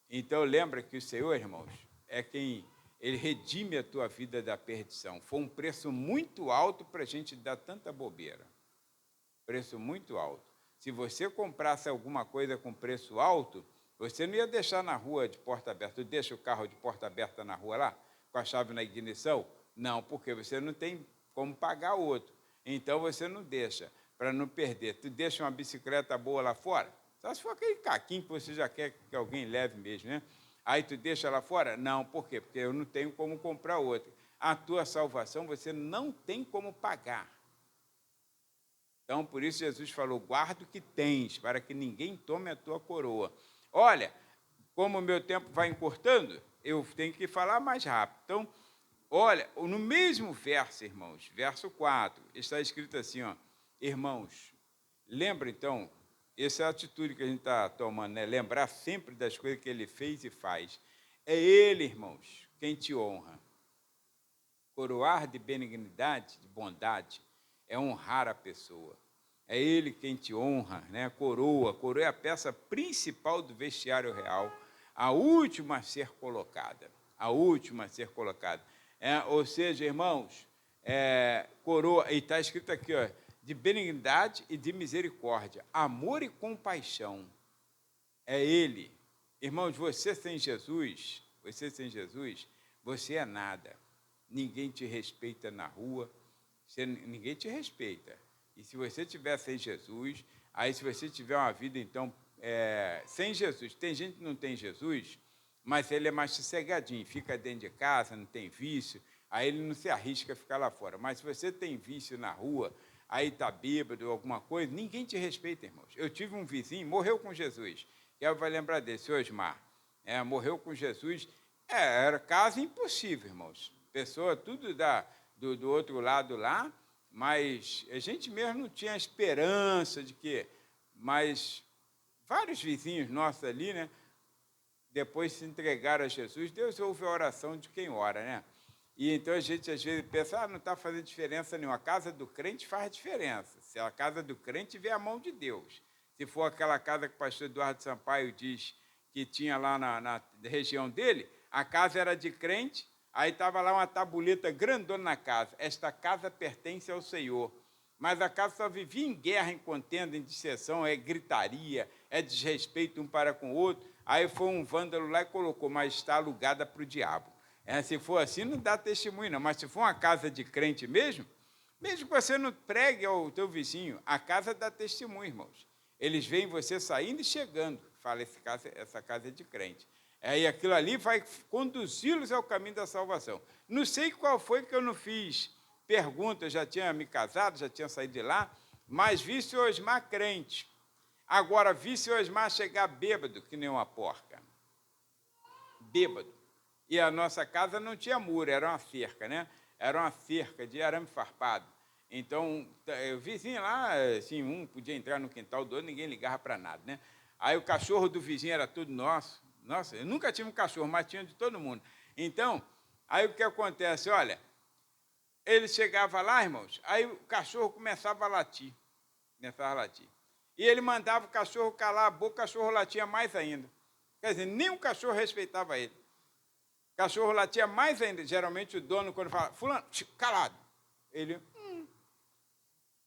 Então, lembra que o Senhor, irmãos, é quem ele redime a tua vida da perdição. Foi um preço muito alto para a gente dar tanta bobeira. Preço muito alto. Se você comprasse alguma coisa com preço alto, você não ia deixar na rua de porta aberta. Tu deixa o carro de porta aberta na rua lá, com a chave na ignição? Não, porque você não tem como pagar outro. Então, você não deixa, para não perder. Tu deixa uma bicicleta boa lá fora? Só se for aquele caquinho que você já quer que alguém leve mesmo, né? Aí tu deixa lá fora? Não, por quê? Porque eu não tenho como comprar outra. A tua salvação você não tem como pagar. Então, por isso Jesus falou, guarda o que tens, para que ninguém tome a tua coroa. Olha, como o meu tempo vai encurtando, eu tenho que falar mais rápido. Então, olha, no mesmo verso, irmãos, verso 4, está escrito assim, ó, irmãos, lembra então, essa é a atitude que a gente está tomando, né? Lembrar sempre das coisas que ele fez e faz. É ele, irmãos, quem te honra. Coroar de benignidade, de bondade, é honrar a pessoa. É ele quem te honra, né? Coroa é a peça principal do vestiário real, a última a ser colocada. A última a ser colocada. Ou seja, irmãos, coroa, e está escrito aqui, ó, de benignidade e de misericórdia, amor e compaixão. É ele. Irmãos, você sem Jesus, você é nada. Ninguém te respeita na rua, ninguém te respeita. E se você tiver sem Jesus, aí se você tiver uma vida, então, sem Jesus, tem gente que não tem Jesus, mas ele é mais sossegadinho, fica dentro de casa, não tem vício, aí ele não se arrisca a ficar lá fora. Mas se você tem vício na rua, aí está bêbado ou alguma coisa, ninguém te respeita, irmãos. Eu tive um vizinho, morreu com Jesus, e vai lembrar desse, Osmar, morreu com Jesus, era caso impossível, irmãos. Pessoa tudo do outro lado lá, mas a gente mesmo não tinha esperança de que, mas vários vizinhos nossos ali, né, depois se entregaram a Jesus, Deus ouve a oração de quem ora, né? E então a gente às vezes pensa, não está fazendo diferença nenhuma. A casa do crente faz diferença. Se a casa do crente vê a mão de Deus. Se for aquela casa que o pastor Eduardo Sampaio diz que tinha lá na região dele, a casa era de crente, aí estava lá uma tabuleta grandona na casa. Esta casa pertence ao Senhor. Mas a casa só vivia em guerra, em contenda, em dissensão, gritaria, desrespeito um para com o outro. Aí foi um vândalo lá e colocou, mas está alugada para o diabo. Se for assim, não dá testemunho, não. Mas se for uma casa de crente mesmo que você não pregue ao teu vizinho, a casa dá testemunho, irmãos. Eles veem você saindo e chegando. Fala, essa casa é de crente. E aquilo ali vai conduzi-los ao caminho da salvação. Não sei qual foi que eu não fiz pergunta, eu já tinha me casado, já tinha saído de lá, mas vi o Osmar crente. Agora, vi o Osmar chegar bêbado, que nem uma porca. Bêbado. E a nossa casa não tinha muro, era uma cerca, né? Era uma cerca de arame farpado. Então, o vizinho lá, assim, um podia entrar no quintal do outro, ninguém ligava para nada, né? Aí o cachorro do vizinho era tudo nosso. Nossa, eu nunca tive um cachorro, mas tinha de todo mundo. Então, aí o que acontece? Olha, ele chegava lá, irmãos, aí o cachorro começava a latir. E ele mandava o cachorro calar a boca, o cachorro latia mais ainda. Quer dizer, nem o cachorro respeitava ele. O cachorro latia mais ainda. Geralmente o dono, quando fala, fulano, calado. Ele,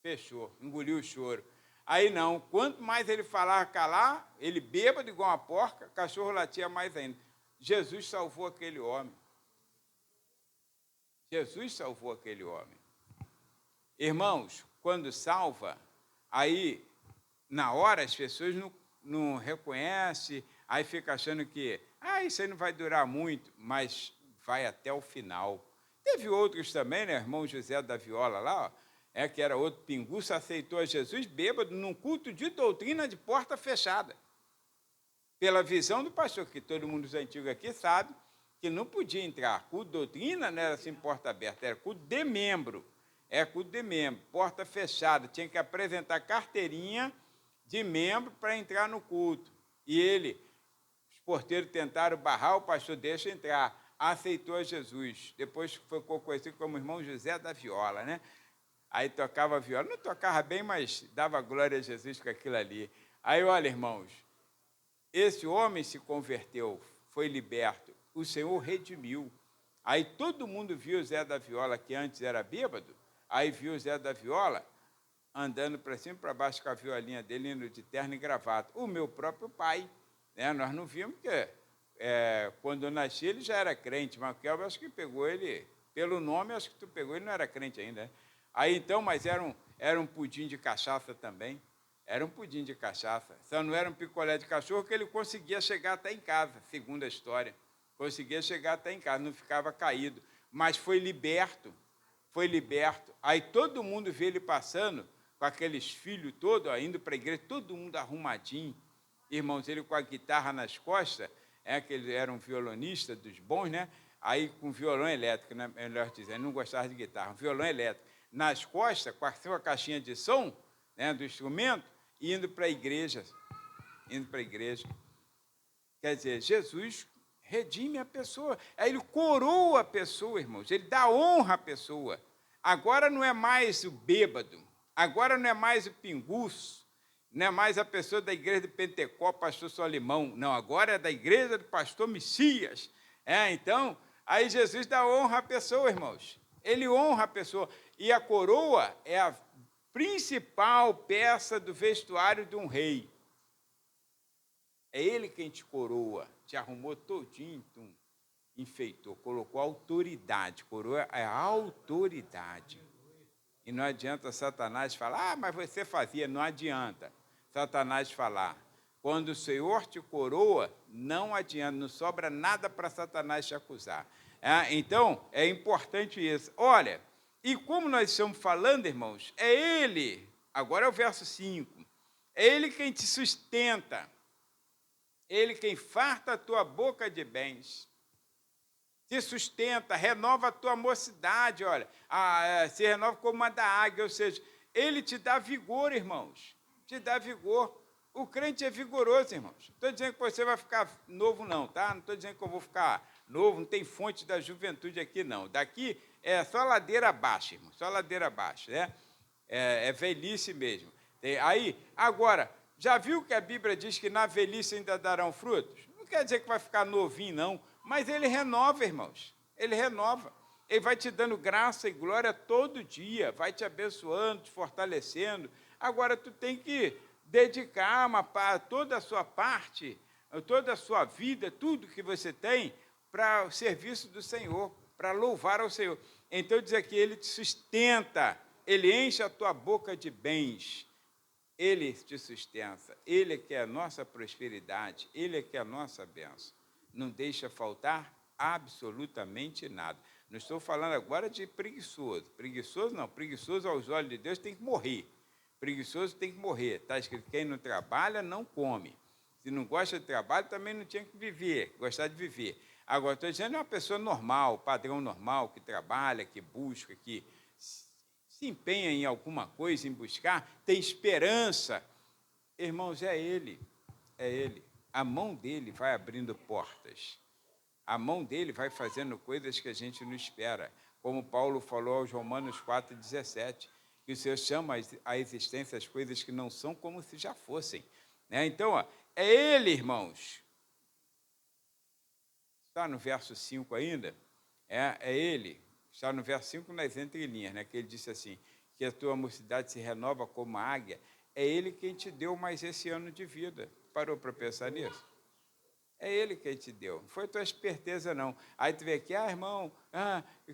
fechou, engoliu o choro. Aí não, quanto mais ele falava calar, ele bêbado igual uma porca, o cachorro latia mais ainda. Jesus salvou aquele homem. Jesus salvou aquele homem. Irmãos, quando salva, aí, na hora, as pessoas não reconhecem, aí fica achando que, isso aí não vai durar muito, mas vai até o final. Teve outros também, né? Irmão José da Viola lá, ó, que era outro pinguço, aceitou a Jesus bêbado num culto de doutrina de porta fechada. Pela visão do pastor, que todo mundo dos antigos aqui sabe, que não podia entrar. Culto de doutrina não era assim porta aberta, era culto de membro. Culto de membro, porta fechada. Tinha que apresentar carteirinha de membro para entrar no culto. E os porteiros tentaram barrar, o pastor deixa entrar. Aceitou a Jesus. Depois ficou conhecido como irmão José da Viola, né? Aí tocava viola. Não tocava bem, mas dava glória a Jesus com aquilo ali. Aí, olha, irmãos, esse homem se converteu, foi liberto. O Senhor redimiu. Aí todo mundo viu o Zé da Viola, que antes era bêbado, aí viu o Zé da Viola andando para cima e para baixo com a violinha dele, indo de terno e gravata. O meu próprio pai, né? Nós não vimos, porque quando eu nasci ele já era crente, mas o Kelvin acho que pegou ele, pelo nome, acho que tu pegou, ele não era crente ainda. Né? Aí então, mas era um pudim de cachaça também, era um pudim de cachaça, só não era um picolé de cachorro que ele conseguia chegar até em casa, segundo a história. Conseguia chegar até em casa, não ficava caído, mas foi liberto, foi liberto. Aí todo mundo vê ele passando, com aqueles filhos todos, ó, indo para a igreja, todo mundo arrumadinho, irmãos, ele com a guitarra nas costas, que ele era um violonista dos bons, né? Aí com violão elétrico, né? Melhor dizendo, não gostava de guitarra, um violão elétrico, nas costas, com a sua caixinha de som, né, do instrumento, indo para a igreja, indo para a igreja. Quer dizer, Jesus redime a pessoa, aí ele coroa a pessoa, irmãos, ele dá honra à pessoa. Agora não é mais o bêbado, agora não é mais o pinguço, não é mais a pessoa da igreja de Pentecostes, pastor Solimão, não, agora é da igreja do pastor Messias. Então, aí Jesus dá honra à pessoa, irmãos, ele honra a pessoa, e a coroa é a principal peça do vestuário de um rei. É ele quem te coroa, te arrumou todinho, enfeitou, colocou autoridade. Coroa é a autoridade. E não adianta Satanás falar, mas você fazia. Não adianta Satanás falar. Quando o Senhor te coroa, não adianta, não sobra nada para Satanás te acusar. Então, é importante isso. Olha, e como nós estamos falando, irmãos, é ele, agora é o verso 5, é ele quem te sustenta. Ele quem farta a tua boca de bens, te sustenta, renova a tua mocidade, olha, se renova como a da águia, ou seja, ele te dá vigor, irmãos, te dá vigor. O crente é vigoroso, irmãos. Não estou dizendo que você vai ficar novo, não, tá? Não estou dizendo que eu vou ficar novo, não tem fonte da juventude aqui, não. Daqui é só ladeira abaixo, irmão, só ladeira abaixo, né? É velhice mesmo. Aí, agora, já viu que a Bíblia diz que na velhice ainda darão frutos? Não quer dizer que vai ficar novinho, não, mas ele renova, irmãos, ele renova. Ele vai te dando graça e glória todo dia, vai te abençoando, te fortalecendo. Agora, tu tem que dedicar toda a sua parte, toda a sua vida, tudo que você tem, para o serviço do Senhor, para louvar ao Senhor. Então, diz aqui, ele te sustenta, ele enche a tua boca de bens. Ele te sustenta, ele é que é a nossa prosperidade, ele é que é a nossa bênção. Não deixa faltar absolutamente nada. Não estou falando agora de preguiçoso. Preguiçoso não, preguiçoso aos olhos de Deus tem que morrer. Preguiçoso tem que morrer. Está escrito, quem não trabalha, não come. Se não gosta de trabalho, também não tinha que viver, gostar de viver. Agora, estou dizendo, é uma pessoa normal, padrão normal, que trabalha, que busca, que se empenha em alguma coisa, em buscar, tem esperança. Irmãos, é ele. A mão dele vai abrindo portas. A mão dele vai fazendo coisas que a gente não espera. Como Paulo falou aos Romanos 4,17, que o Senhor chama à existência as coisas que não são como se já fossem. Então, é ele, irmãos. Está no verso 5 ainda? É ele. Está no verso 5 nas entrelinhas, que ele disse assim, que a tua mocidade se renova como a águia. É ele quem te deu mais esse ano de vida. Parou para pensar nisso? É ele quem te deu. Não foi tua esperteza, não. Aí tu vê aqui, irmão,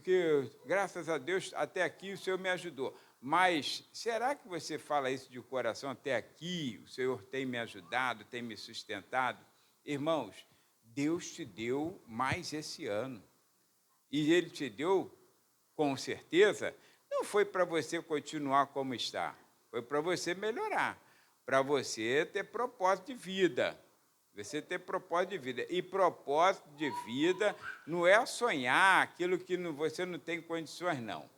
que graças a Deus até aqui o Senhor me ajudou. Mas será que você fala isso de coração? Até aqui o Senhor tem me ajudado, tem me sustentado? Irmãos, Deus te deu mais esse ano. E ele te deu, com certeza, não foi para você continuar como está, foi para você melhorar, para você ter propósito de vida. Você ter propósito de vida. E propósito de vida não é sonhar aquilo que você não tem condições, não.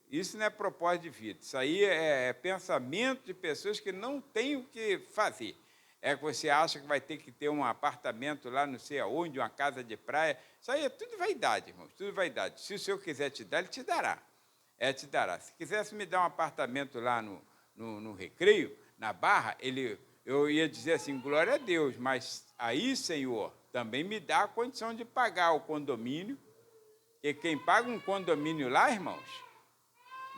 Isso não é propósito de vida. Isso aí é pensamento de pessoas que não têm o que fazer. É que você acha que vai ter que ter um apartamento lá, não sei aonde, uma casa de praia. Isso aí é tudo vaidade, irmãos, tudo vaidade. Se o Senhor quiser te dar, Ele te dará. te dará. Se quisesse me dar um apartamento lá no Recreio, na Barra, eu ia dizer assim, glória a Deus, mas aí, Senhor, também me dá a condição de pagar o condomínio, porque quem paga um condomínio lá, irmãos,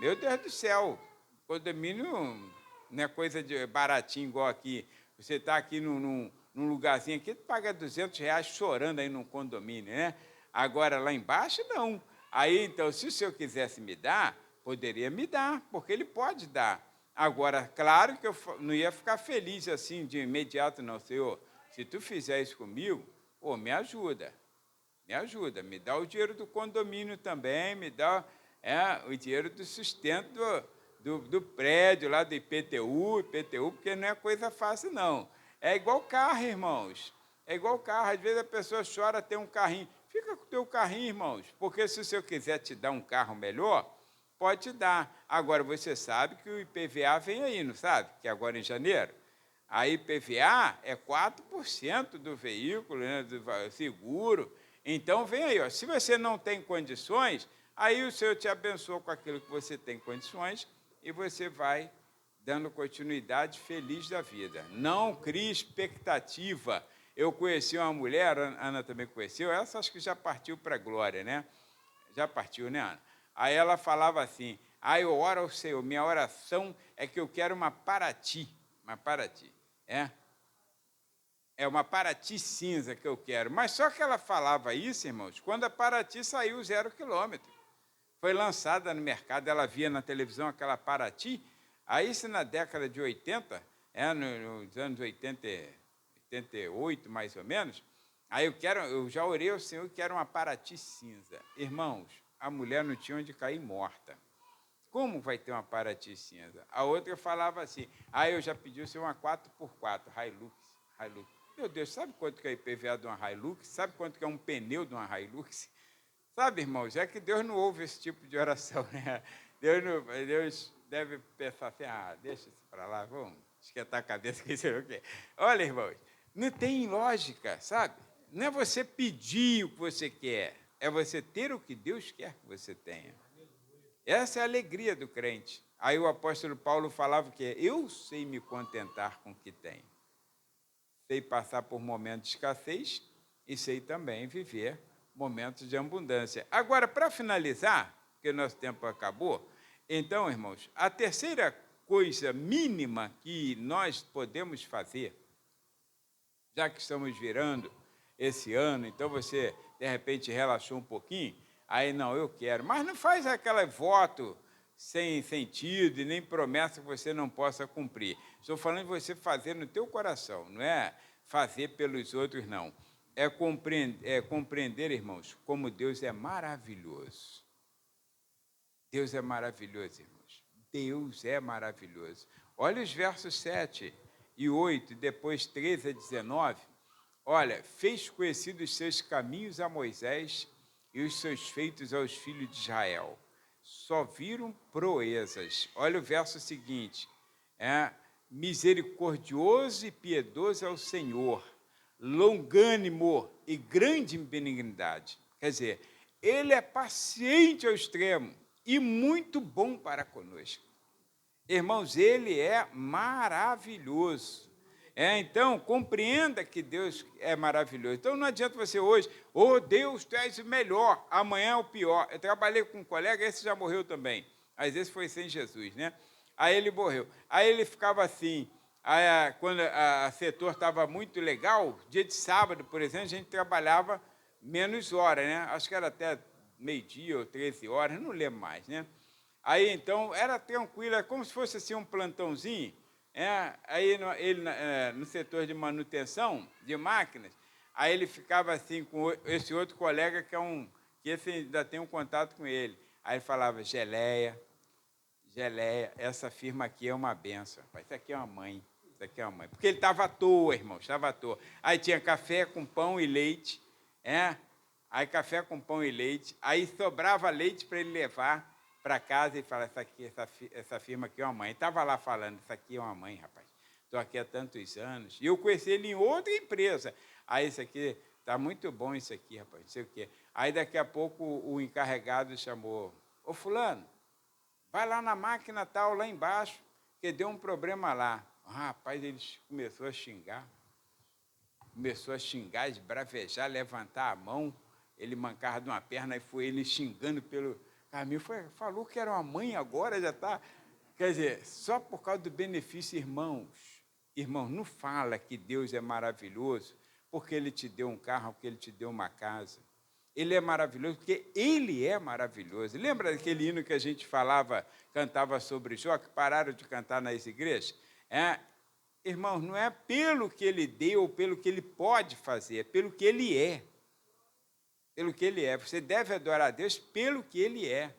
meu Deus do céu, condomínio não é coisa de baratinho igual aqui. Você está aqui num lugarzinho aqui, tu paga R$200 chorando aí num condomínio, né? Agora, lá embaixo, não. Aí, então, se o senhor quisesse me dar, poderia me dar, porque ele pode dar. Agora, claro que eu não ia ficar feliz assim de imediato, não. Senhor, se tu fizer isso comigo, pô, me ajuda, me dá o dinheiro do condomínio também, me dá o dinheiro do sustento do prédio, lá do IPTU, porque não é coisa fácil, não. É igual carro, irmãos. É igual carro. Às vezes a pessoa chora ter um carrinho. Fica com o teu carrinho, irmãos, porque se o senhor quiser te dar um carro melhor, pode te dar. Agora, você sabe que o IPVA vem aí, não sabe? Que é agora em janeiro. A IPVA é 4% do veículo, né, do seguro. Então, vem aí. Ó. Se você não tem condições, aí o Senhor te abençoa com aquilo que você tem condições e você vai dando continuidade feliz da vida. Não crie expectativa. Eu conheci uma mulher, a Ana também conheceu, essa acho que já partiu para a glória, né? Já partiu, né, Ana? Aí ela falava assim, eu oro ao Senhor, minha oração é que eu quero uma Paraty, é uma Paraty cinza que eu quero. Mas só que ela falava isso, irmãos, quando a Paraty saiu 0 quilômetro. Foi lançada no mercado, ela via na televisão aquela Paraty, aí isso na década de 80, nos anos 80, 88 mais ou menos, aí eu já orei ao Senhor que era uma Paraty cinza. Irmãos, a mulher não tinha onde cair morta. Como vai ter uma Paraty cinza? A outra falava assim, eu já pedi o Senhor uma 4x4, Hilux. Meu Deus, sabe quanto que é o IPVA de uma Hilux? Sabe quanto que é um pneu de uma Hilux? Sabe, irmãos, é que Deus não ouve esse tipo de oração, né? Deus deve pensar assim, deixa isso para lá, vamos esquentar a cabeça, que sei o quê. Olha, irmãos, não tem lógica, sabe? Não é você pedir o que você quer, é você ter o que Deus quer que você tenha. Essa é a alegria do crente. Aí o apóstolo Paulo falava que eu sei me contentar com o que tenho. Sei passar por momentos de escassez e sei também viver momentos de abundância. Agora, para finalizar, porque nosso tempo acabou, então, irmãos, a terceira coisa mínima que nós podemos fazer, já que estamos virando esse ano, então você, de repente, relaxou um pouquinho, aí não, eu quero, mas não faz aquele voto sem sentido e nem promessa que você não possa cumprir. Estou falando de você fazer no teu coração, não é fazer pelos outros, não. É compreender, irmãos, como Deus é maravilhoso. Deus é maravilhoso, irmãos. Deus é maravilhoso. Olha os versos 7 e 8, depois 13 a 19. Olha, fez conhecidos os seus caminhos a Moisés e os seus feitos aos filhos de Israel. Só viram proezas. Olha o verso seguinte. Misericordioso e piedoso é o Senhor, longânimo e grande em benignidade. Quer dizer, ele é paciente ao extremo e muito bom para conosco. Irmãos, ele é maravilhoso. Então, compreenda que Deus é maravilhoso. Então, não adianta você hoje, Deus, tu és o melhor, amanhã é o pior. Eu trabalhei com um colega, esse já morreu também. Às vezes foi sem Jesus, né? Aí ele morreu. Aí ele ficava assim, quando o setor estava muito legal, dia de sábado, por exemplo, a gente trabalhava menos horas, né? Acho que era até meio-dia ou 13 horas, não lembro mais, né? Aí, então, era tranquilo, era como se fosse assim um plantãozinho. Aí ele no setor de manutenção de máquinas, aí ele ficava assim com esse outro colega que esse ainda tem um contato com ele. Aí ele falava, Geleia, essa firma aqui é uma benção. Isso aqui é uma mãe, Porque ele estava à toa, irmão, estava à toa. Aí tinha café com pão e leite, Aí café com pão e leite, aí sobrava leite para ele levar para casa e falar, essa firma aqui é uma mãe. Estava lá falando, isso aqui é uma mãe, rapaz. Estou aqui há tantos anos. E eu conheci ele em outra empresa. Aí, isso aqui, está muito bom isso aqui, rapaz, não sei o quê. Aí, daqui a pouco, o encarregado chamou, fulano, vai lá na máquina tal, lá embaixo, que deu um problema lá. Rapaz, ele começou a xingar, esbravejar, levantar a mão, ele mancava de uma perna, e foi ele xingando pelo caminho, falou que era uma mãe, agora já está... Quer dizer, só por causa do benefício, irmãos, não fala que Deus é maravilhoso porque Ele te deu um carro, porque Ele te deu uma casa. Ele é maravilhoso porque Ele é maravilhoso. Lembra daquele hino que a gente cantava sobre Jó, que pararam de cantar nas igrejas? Irmãos, não é pelo que Ele deu, pelo que Ele pode fazer, é pelo que Ele é. Pelo que Ele é. Você deve adorar a Deus pelo que Ele é.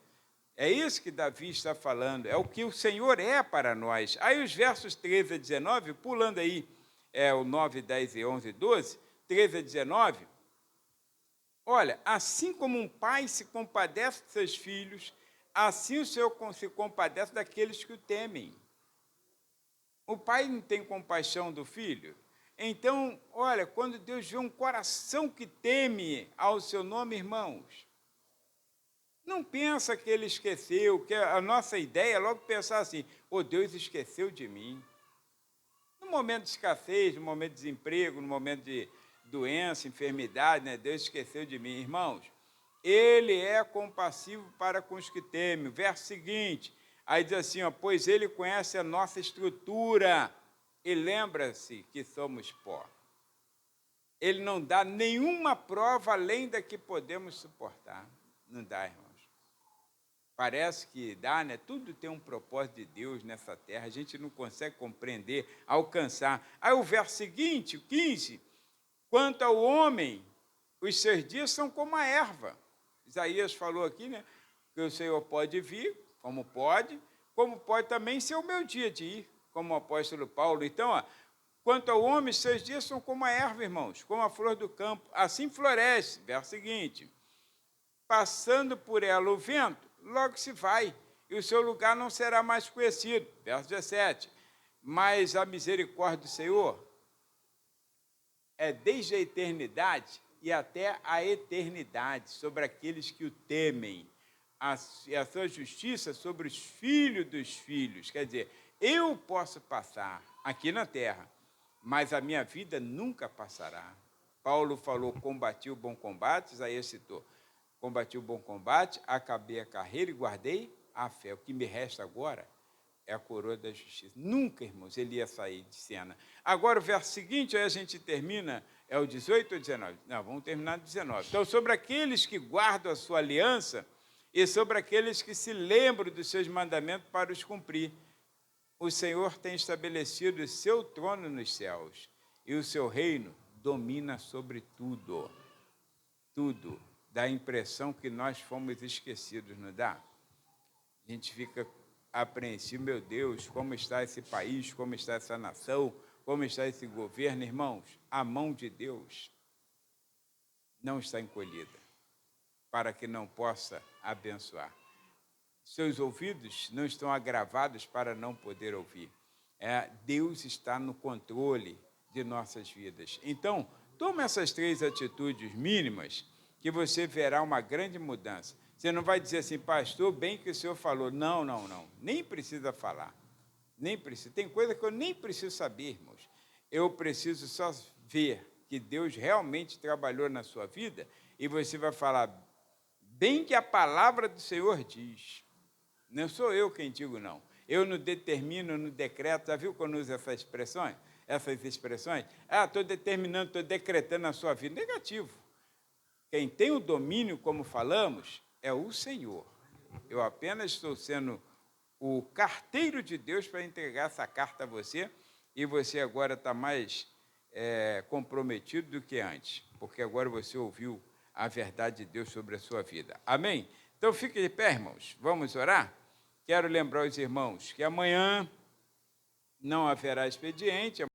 É isso que Davi está falando, é o que o Senhor é para nós. Aí os versos 13 a 19, pulando aí, o 9, 10 e 11 e 12, 13 a 19, olha, assim como um pai se compadece de seus filhos, assim o Senhor se compadece daqueles que o temem. O pai não tem compaixão do filho? Então, olha, quando Deus vê um coração que teme ao seu nome, irmãos, não pensa que ele esqueceu, que a nossa ideia é logo pensar assim, Deus esqueceu de mim. No momento de escassez, no momento de desemprego, no momento de doença, enfermidade, né, Deus esqueceu de mim. Irmãos, Ele é compassivo para com os que temem. O verso seguinte, aí diz assim, pois Ele conhece a nossa estrutura e lembra-se que somos pó. Ele não dá nenhuma prova além da que podemos suportar. Não dá, irmão. Parece que dá, né? Tudo tem um propósito de Deus nessa terra, a gente não consegue compreender, alcançar. Aí o verso seguinte, o 15, quanto ao homem, os seus dias são como a erva. Isaías falou aqui, né? Que o Senhor pode vir, como pode também ser o meu dia de ir, como o apóstolo Paulo. Então, quanto ao homem, os seus dias são como a erva, irmãos, como a flor do campo, assim floresce. Verso seguinte, passando por ela o vento, logo se vai, e o seu lugar não será mais conhecido. Verso 17. Mas a misericórdia do Senhor é desde a eternidade e até a eternidade sobre aqueles que o temem, e a sua justiça sobre os filhos dos filhos. Quer dizer, eu posso passar aqui na terra, mas a minha vida nunca passará. Paulo falou, combati o bom combate, Isaías citou, combati o bom combate, acabei a carreira e guardei a fé. O que me resta agora é a coroa da justiça. Nunca, irmãos, ele ia sair de cena. Agora, o verso seguinte, aí a gente termina, é o 18 ou 19? Não, vamos terminar no 19. Então, sobre aqueles que guardam a sua aliança e sobre aqueles que se lembram dos seus mandamentos para os cumprir, o Senhor tem estabelecido o seu trono nos céus e o seu reino domina sobre tudo. Tudo. Dá a impressão que nós fomos esquecidos, não dá? A gente fica apreensivo, meu Deus, como está esse país, como está essa nação, como está esse governo, irmãos? A mão de Deus não está encolhida para que não possa abençoar. Seus ouvidos não estão agravados para não poder ouvir. Deus está no controle de nossas vidas. Então, tome essas 3 atitudes mínimas que você verá uma grande mudança. Você não vai dizer assim, pastor, bem que o senhor falou. Não, nem precisa falar. Nem precisa. Tem coisa que eu nem preciso saber, irmãos. Eu preciso só ver que Deus realmente trabalhou na sua vida e você vai falar, bem que a palavra do Senhor diz. Não sou eu quem digo, não. Eu não determino, não decreto. Já viu quando usa essas expressões? Estou determinando, estou decretando a sua vida. Negativo. Quem tem o domínio, como falamos, é o Senhor. Eu apenas estou sendo o carteiro de Deus para entregar essa carta a você, e você agora está mais comprometido do que antes, porque agora você ouviu a verdade de Deus sobre a sua vida. Amém? Então, fique de pé, irmãos. Vamos orar? Quero lembrar os irmãos que amanhã não haverá expediente.